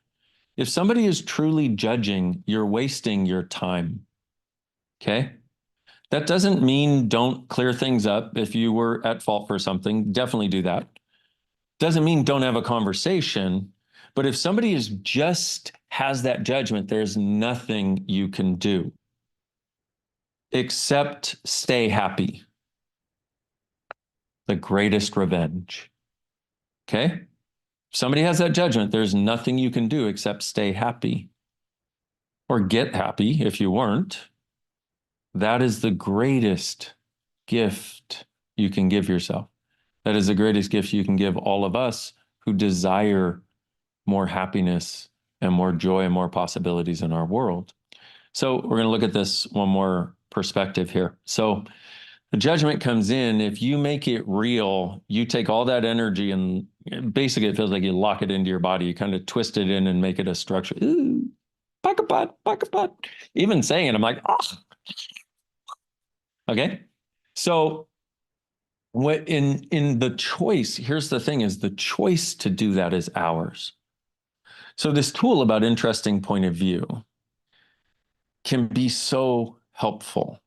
If somebody is truly judging, you're wasting your time. Okay? That doesn't mean don't clear things up. If you were at fault for something, definitely do that. Doesn't mean don't have a conversation. But if somebody is just has that judgment, there's nothing you can do except stay happy. The greatest revenge. Okay? If somebody has that judgment, there's nothing you can do except stay happy or get happy if you weren't. That is the greatest gift you can give yourself. That is the greatest gift you can give all of us who desire more happiness and more joy and more possibilities in our world. So we're going to look at this one more perspective here. So the judgment comes in. If you make it real, you take all that energy and basically it feels like you lock it into your body. You kind of twist it in and make it a structure. Ooh, pocket pot, pocket pot. Even saying it, I'm like, oh. Okay. So what in the choice, here's the thing is the choice to do that is ours. So this tool about interesting point of view can be so helpful.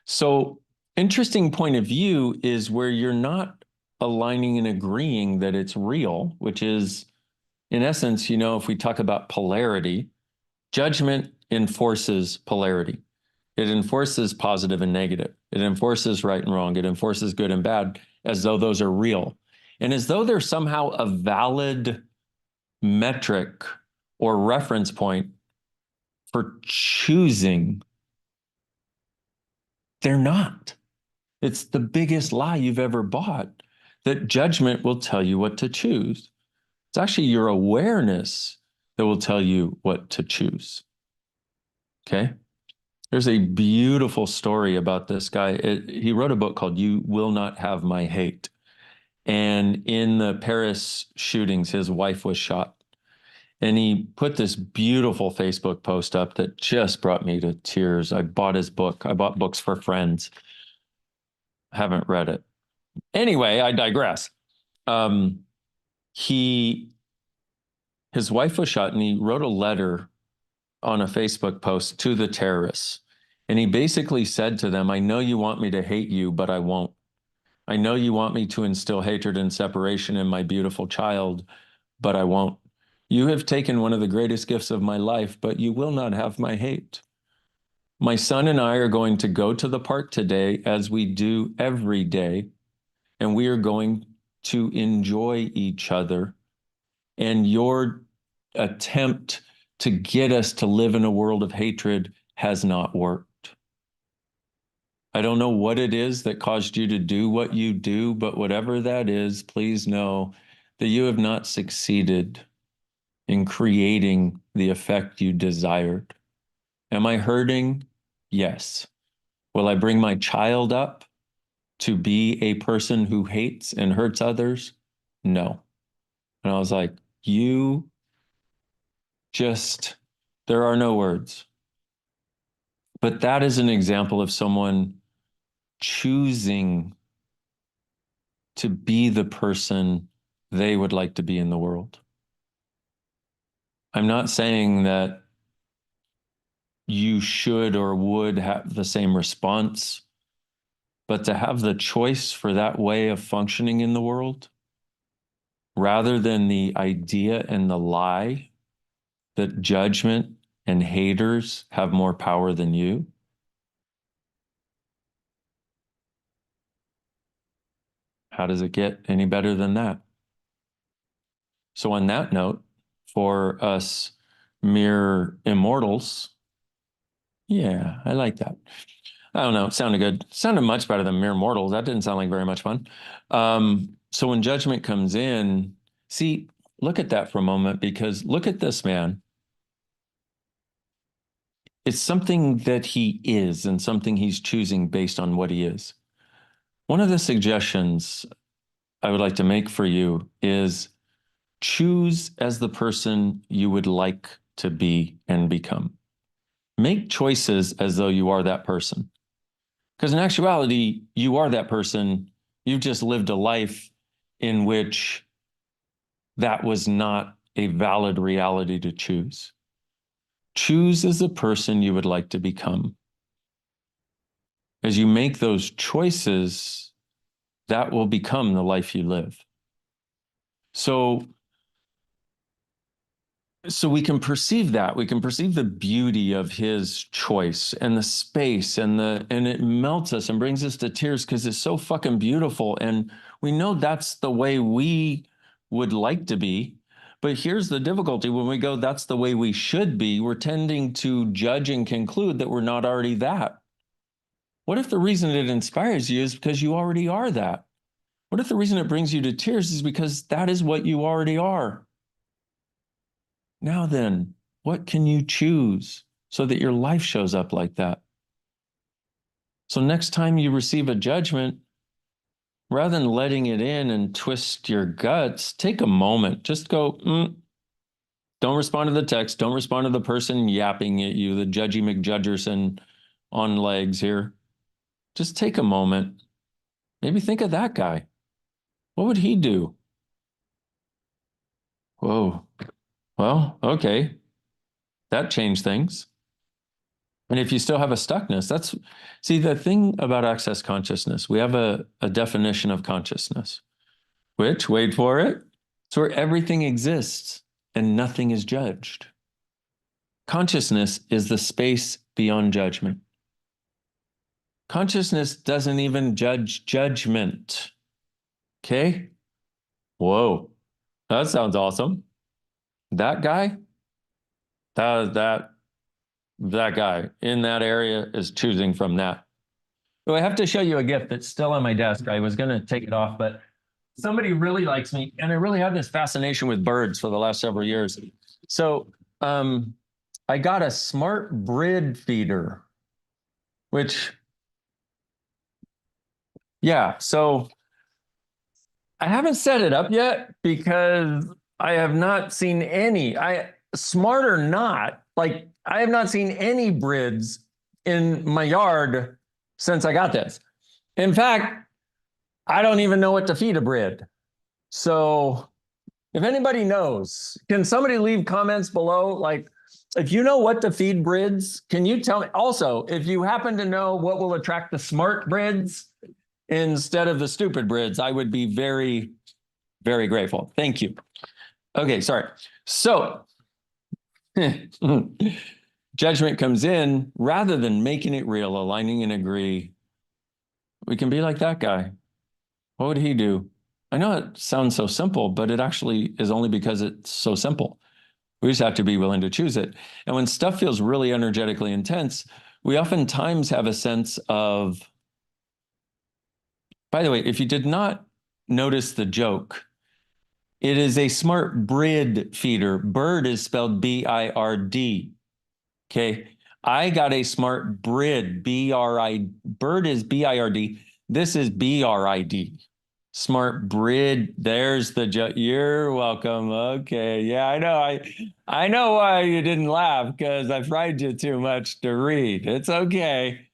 So interesting point of view is where you're not aligning and agreeing that it's real, which is in essence, if we talk about polarity, judgment enforces polarity. It enforces positive and negative. It enforces right and wrong. It enforces good and bad as though those are real. And as though they're somehow a valid metric or reference point for choosing. They're not. It's the biggest lie you've ever bought that judgment will tell you what to choose. It's actually your awareness that will tell you what to choose. Okay? There's a beautiful story about this guy. He wrote a book called You Will Not Have My Hate. And in the Paris shootings, his wife was shot. And he put this beautiful Facebook post up that just brought me to tears. I bought his book. I bought books for friends. Haven't read it. Anyway, I digress. His wife was shot and he wrote a letter on a Facebook post to the terrorists. And he basically said to them, I know you want me to hate you, but I won't. I know you want me to instill hatred and separation in my beautiful child, but I won't. You have taken one of the greatest gifts of my life, but you will not have my hate. My son and I are going to go to the park today, as we do every day, and we are going to enjoy each other. And your attempt to get us to live in a world of hatred has not worked. I don't know what it is that caused you to do what you do, but whatever that is, please know that you have not succeeded in creating the effect you desired. Am I hurting? Yes. Will I bring my child up to be a person who hates and hurts others? No. And I was like, there are no words. But that is an example of someone choosing to be the person they would like to be in the world. I'm not saying that you should or would have the same response, but to have the choice for that way of functioning in the world, rather than the idea and the lie that judgment and haters have more power than you. How does it get any better than that? So on that note, for us mere immortals, yeah, I like that. I don't know. It sounded good. It sounded much better than mere mortals. That didn't sound like very much fun. So when judgment comes in, see, look at that for a moment, because look at this man. It's something that he is and something he's choosing based on what he is. One of the suggestions I would like to make for you is choose as the person you would like to be and become. Make choices as though you are that person. Because in actuality, you are that person. You've just lived a life in which that was not a valid reality to choose. Choose as the person you would like to become. As you make those choices, that will become the life you live. So we can perceive that. We can perceive the beauty of his choice and the space and it melts us and brings us to tears because it's so fucking beautiful. And we know that's the way we would like to be. But here's the difficulty: when we go, that's the way we should be, we're tending to judge and conclude that we're not already that. What if the reason it inspires you is because you already are that? What if the reason it brings you to tears is because that is what you already are? Now then, what can you choose so that your life shows up like that? So next time you receive a judgment, rather than letting it in and twist your guts, take a moment. Just go, don't respond to the text. Don't respond to the person yapping at you, the judgy McJudgerson on legs here. Just take a moment. Maybe think of that guy. What would he do? Whoa. Well, okay. That changed things. And if you still have a stuckness, see, the thing about access consciousness, we have a definition of consciousness, which, wait for it, it's where everything exists and nothing is judged. Consciousness is the space beyond judgment. Consciousness doesn't even judge judgment. Okay? Whoa, that sounds awesome. That guy, that guy in that area is choosing from that. So I have to show you a gift that's still on my desk. I was going to take it off, but somebody really likes me, and I really have this fascination with birds for the last several years. So I got a smart bird feeder, which, yeah, so I haven't set it up yet because I have not seen any. Smart or not, like I have not seen any brids in my yard since I got this. In fact, I don't even know what to feed a brid. So if anybody knows, can somebody leave comments below? Like, if you know what to feed brids, can you tell me? Also, if you happen to know what will attract the smart brids instead of the stupid brids, I would be very, very grateful. Thank you. Okay, sorry. So judgment comes in, rather than making it real, aligning and agree, we can be like that guy. What would he do? I know it sounds so simple, but it actually is only because it's so simple. We just have to be willing to choose it. And when stuff feels really energetically intense, we oftentimes have a sense of, by the way, if you did not notice the joke, it is a smart brid feeder. Bird is spelled B-I-R-D. Okay. I got a smart brid, B-R-I, bird is B-I-R-D. This is B-R-I-D. Smart brid. There's the joke. You're welcome. Okay. Yeah, I know. I know why you didn't laugh, because I fried you too much to read. It's okay.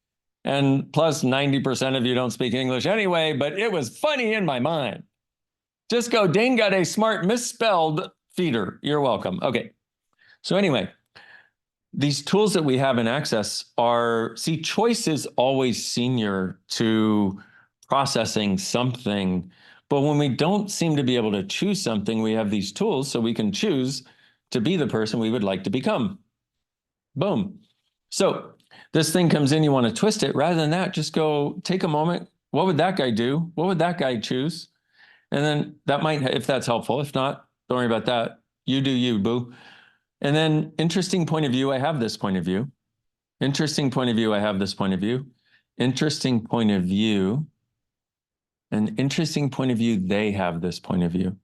And plus 90% of you don't speak English anyway, but it was funny in my mind. Just go, Dain got a smart misspelled feeder. You're welcome. Okay. So anyway, these tools that we have in Access are, see, choice is always senior to processing something. But when we don't seem to be able to choose something, we have these tools so we can choose to be the person we would like to become. Boom. So this thing comes in, you want to twist it. Rather than that, just go take a moment. What would that guy do? What would that guy choose? And then that might, if that's helpful. If not, don't worry about that. You do you, boo. And then interesting point of view, I have this point of view. Interesting point of view, I have this point of view. Interesting point of view. An interesting point of view, they have this point of view.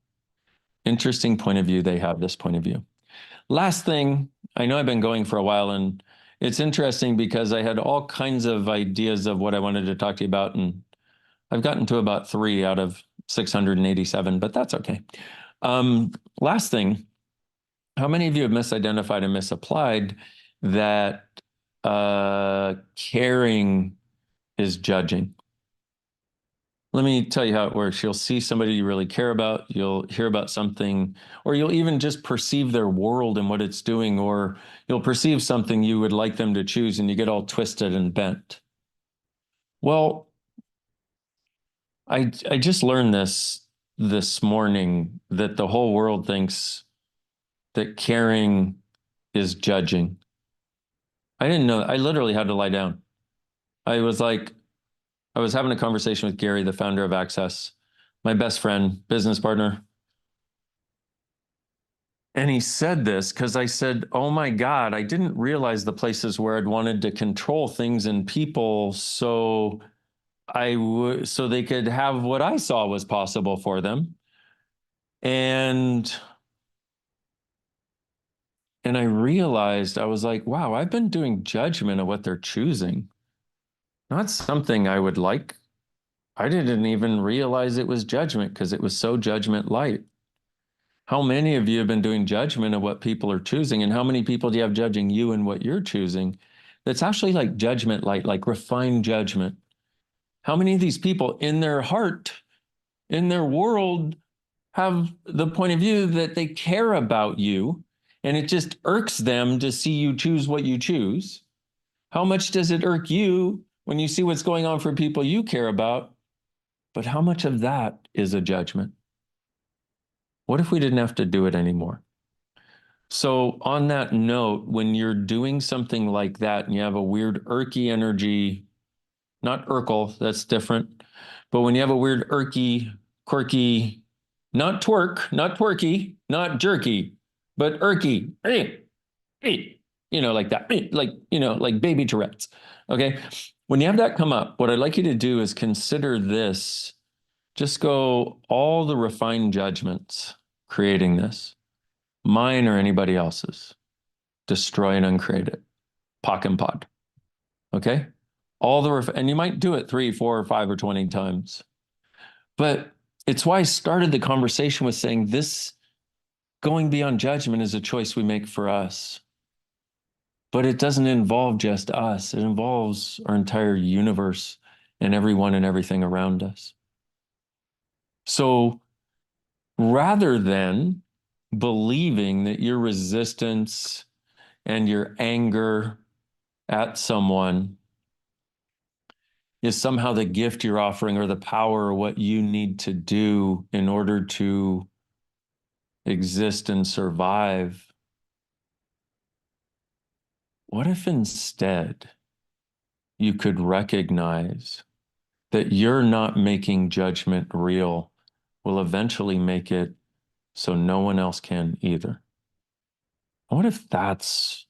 Interesting point of view, they have this point of view. Last thing, I know I've been going for a while, and it's interesting because I had all kinds of ideas of what I wanted to talk to you about, and I've gotten to about 3 out of 687, but that's okay. Last thing, how many of you have misidentified and misapplied that caring is judging? Let me tell you how it works. You'll see somebody you really care about, you'll hear about something, or you'll even just perceive their world and what it's doing, or you'll perceive something you would like them to choose and you get all twisted and bent. Well, I just learned this morning that the whole world thinks that caring is judging. I didn't know. I literally had to lie down. I was having a conversation with Gary, the founder of Access, my best friend, business partner. And he said this because I said, oh my God, I didn't realize the places where I'd wanted to control things and people so so they could have what I saw was possible for them. And I realized, I was like, wow, I've been doing judgment of what they're choosing. Not something I would like. I didn't even realize it was judgment because it was so judgment light. How many of you have been doing judgment of what people are choosing? And how many people do you have judging you and what you're choosing? That's actually like judgment light, like refined judgment. How many of these people in their heart, in their world, have the point of view that they care about you and it just irks them to see you choose what you choose? How much does it irk you when you see what's going on for people you care about? But how much of that is a judgment? What if we didn't have to do it anymore? So on that note, when you're doing something like that and you have a weird irky energy, not Urkel, that's different, but when you have a weird irky, quirky, not twerk, not twerky, not jerky, but irky, like that, like baby Tourette's. Okay. When you have that come up, what I'd like you to do is consider this. Just go all the refined judgments creating this, mine or anybody else's. Destroy and uncreate it. Pock and pod. Okay? And you might do it 3, 4, or 5, or 20 times. But it's why I started the conversation with saying this going beyond judgment is a choice we make for us. But it doesn't involve just us. It involves our entire universe and everyone and everything around us. So rather than believing that your resistance and your anger at someone is somehow the gift you're offering or the power or what you need to do in order to exist and survive, what if instead you could recognize that you're not making judgment real will eventually make it so no one else can either? What if that's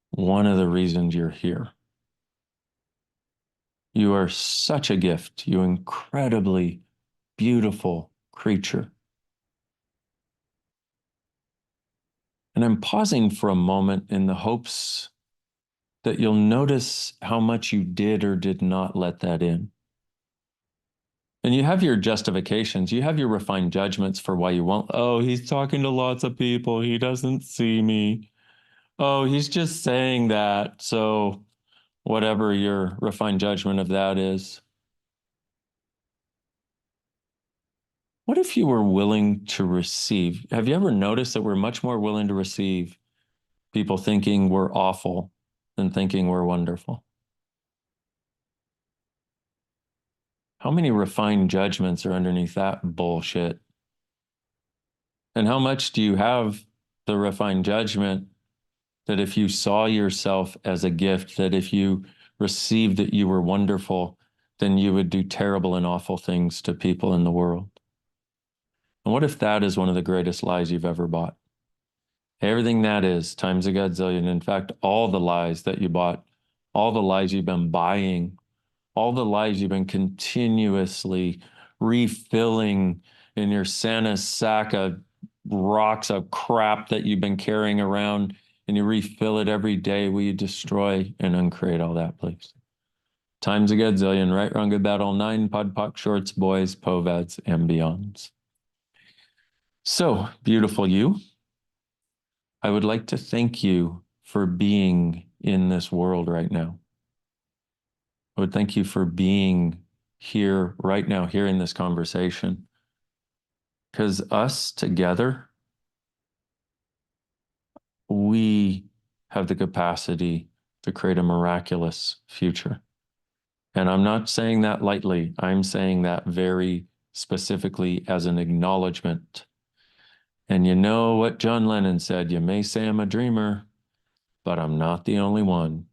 one of the reasons you're here? You are such a gift, you incredibly beautiful creature. And I'm pausing for a moment in the hopes that you'll notice how much you did or did not let that in. And you have your justifications, you have your refined judgments for why you won't. Oh, he's talking to lots of people. He doesn't see me. Oh, he's just saying that. So, whatever your refined judgment of that is. What if you were willing to receive? Have you ever noticed that we're much more willing to receive people thinking we're awful and thinking we're wonderful. How many refined judgments are underneath that bullshit? And how much do you have the refined judgment that if you saw yourself as a gift, that if you received that you were wonderful, then you would do terrible and awful things to people in the world? And what if that is one of the greatest lies you've ever bought? Everything that is times a godzillion. In fact, all the lies that you bought, all the lies you've been buying, all the lies you've been continuously refilling in your Santa sack of rocks of crap that you've been carrying around, and you refill it every day. Will you destroy and uncreate all that, please? Times a godzillion, right, wrong, good, bad, all nine, pod, poc, shorts, boys, povads, and beyonds. So, beautiful you, I would like to thank you for being in this world right now. I would thank you for being here right now, hearing this conversation. Because us together, we have the capacity to create a miraculous future. And I'm not saying that lightly. I'm saying that very specifically as an acknowledgement. And you know what John Lennon said, you may say I'm a dreamer, but I'm not the only one.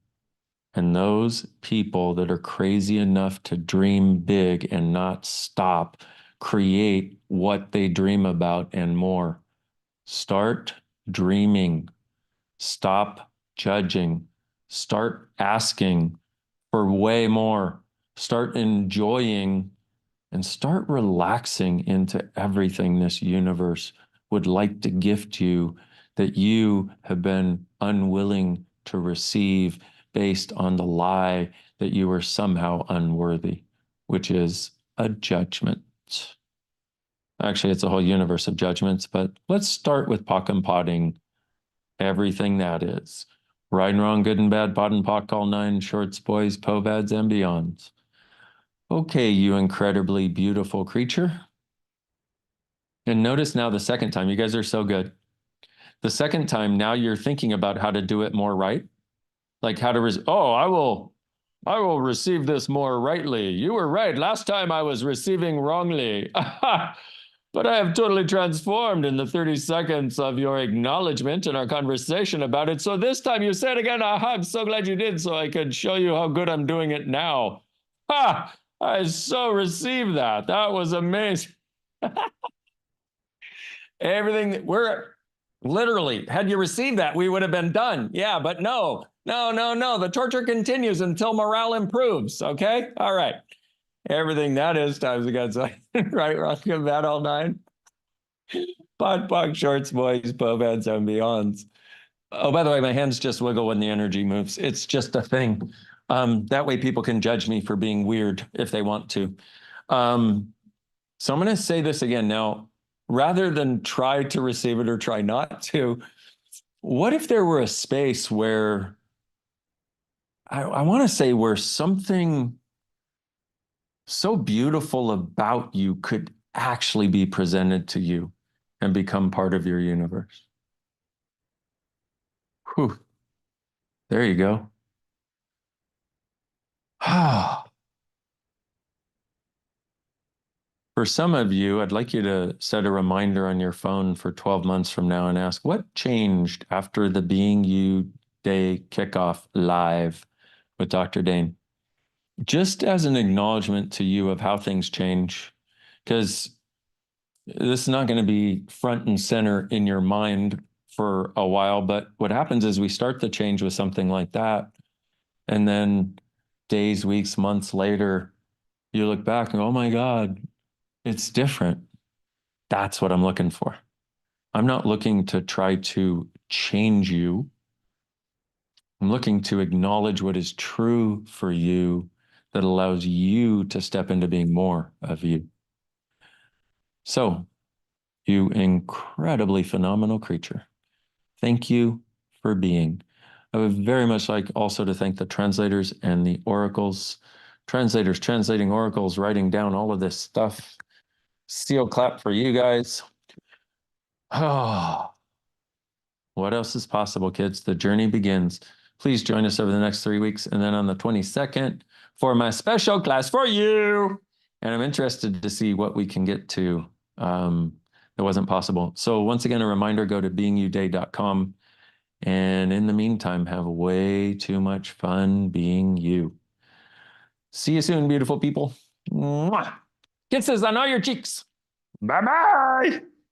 And those people that are crazy enough to dream big and not stop create what they dream about and more. Start dreaming. Stop judging. Start asking for way more. Start enjoying and start relaxing into everything this universe would like to gift you that you have been unwilling to receive based on the lie that you are somehow unworthy, which is a judgment. Actually, it's a whole universe of judgments, but let's start with pock and potting everything that is. Right and wrong, good and bad, pot and pock, all nine, shorts, boys, povads, and beyonds. Okay, you incredibly beautiful creature. And notice now the second time, you guys are so good. The second time, now you're thinking about how to do it more right. Like how to, I will receive this more rightly. You were right. Last time I was receiving wrongly. But I have totally transformed in the 30 seconds of your acknowledgement and our conversation about it. So this time you say it again. Aha, I'm so glad you did, so I could show you how good I'm doing it now. Ha! I so received that. That was amazing. Everything that we're literally, had you received that, we would have been done. Yeah, but no. The torture continues until morale improves. Okay? All right. Everything that is times against right, wrong, good, bad, all nine. Pod, poc, shorts, boys, povads, and beyonds. Oh, by the way, my hands just wiggle when the energy moves. It's just a thing. That way people can judge me for being weird if they want to. So I'm going to say this again now. Rather than try to receive it or try not to, what if there were a space where I want to say where something so beautiful about you could actually be presented to you and become part of your universe? Whew. There you go. For some of you, I'd like you to set a reminder on your phone for 12 months from now and ask, what changed after the Being You Day kickoff live with Dr. Dain? Just as an acknowledgement to you of how things change, because this is not going to be front and center in your mind for a while. But what happens is we start the change with something like that. And then days, weeks, months later, you look back and go, oh my God, it's different. That's what I'm looking for. I'm not looking to try to change you. I'm looking to acknowledge what is true for you that allows you to step into being more of you. So, you incredibly phenomenal creature, thank you for being. I would very much like also to thank the translators and the oracles, translators, translating oracles, writing down all of this stuff. Seal clap for you guys. Oh, What else is possible, kids? The journey begins. Please join us over the next 3 weeks. And then on the 22nd for my special class for you. And I'm interested to see what we can get to that wasn't possible. So once again, a reminder, go to beingyouday.com. And in the meantime, have way too much fun being you. See you soon, beautiful people. Mwah! Kisses on all your cheeks. Bye-bye.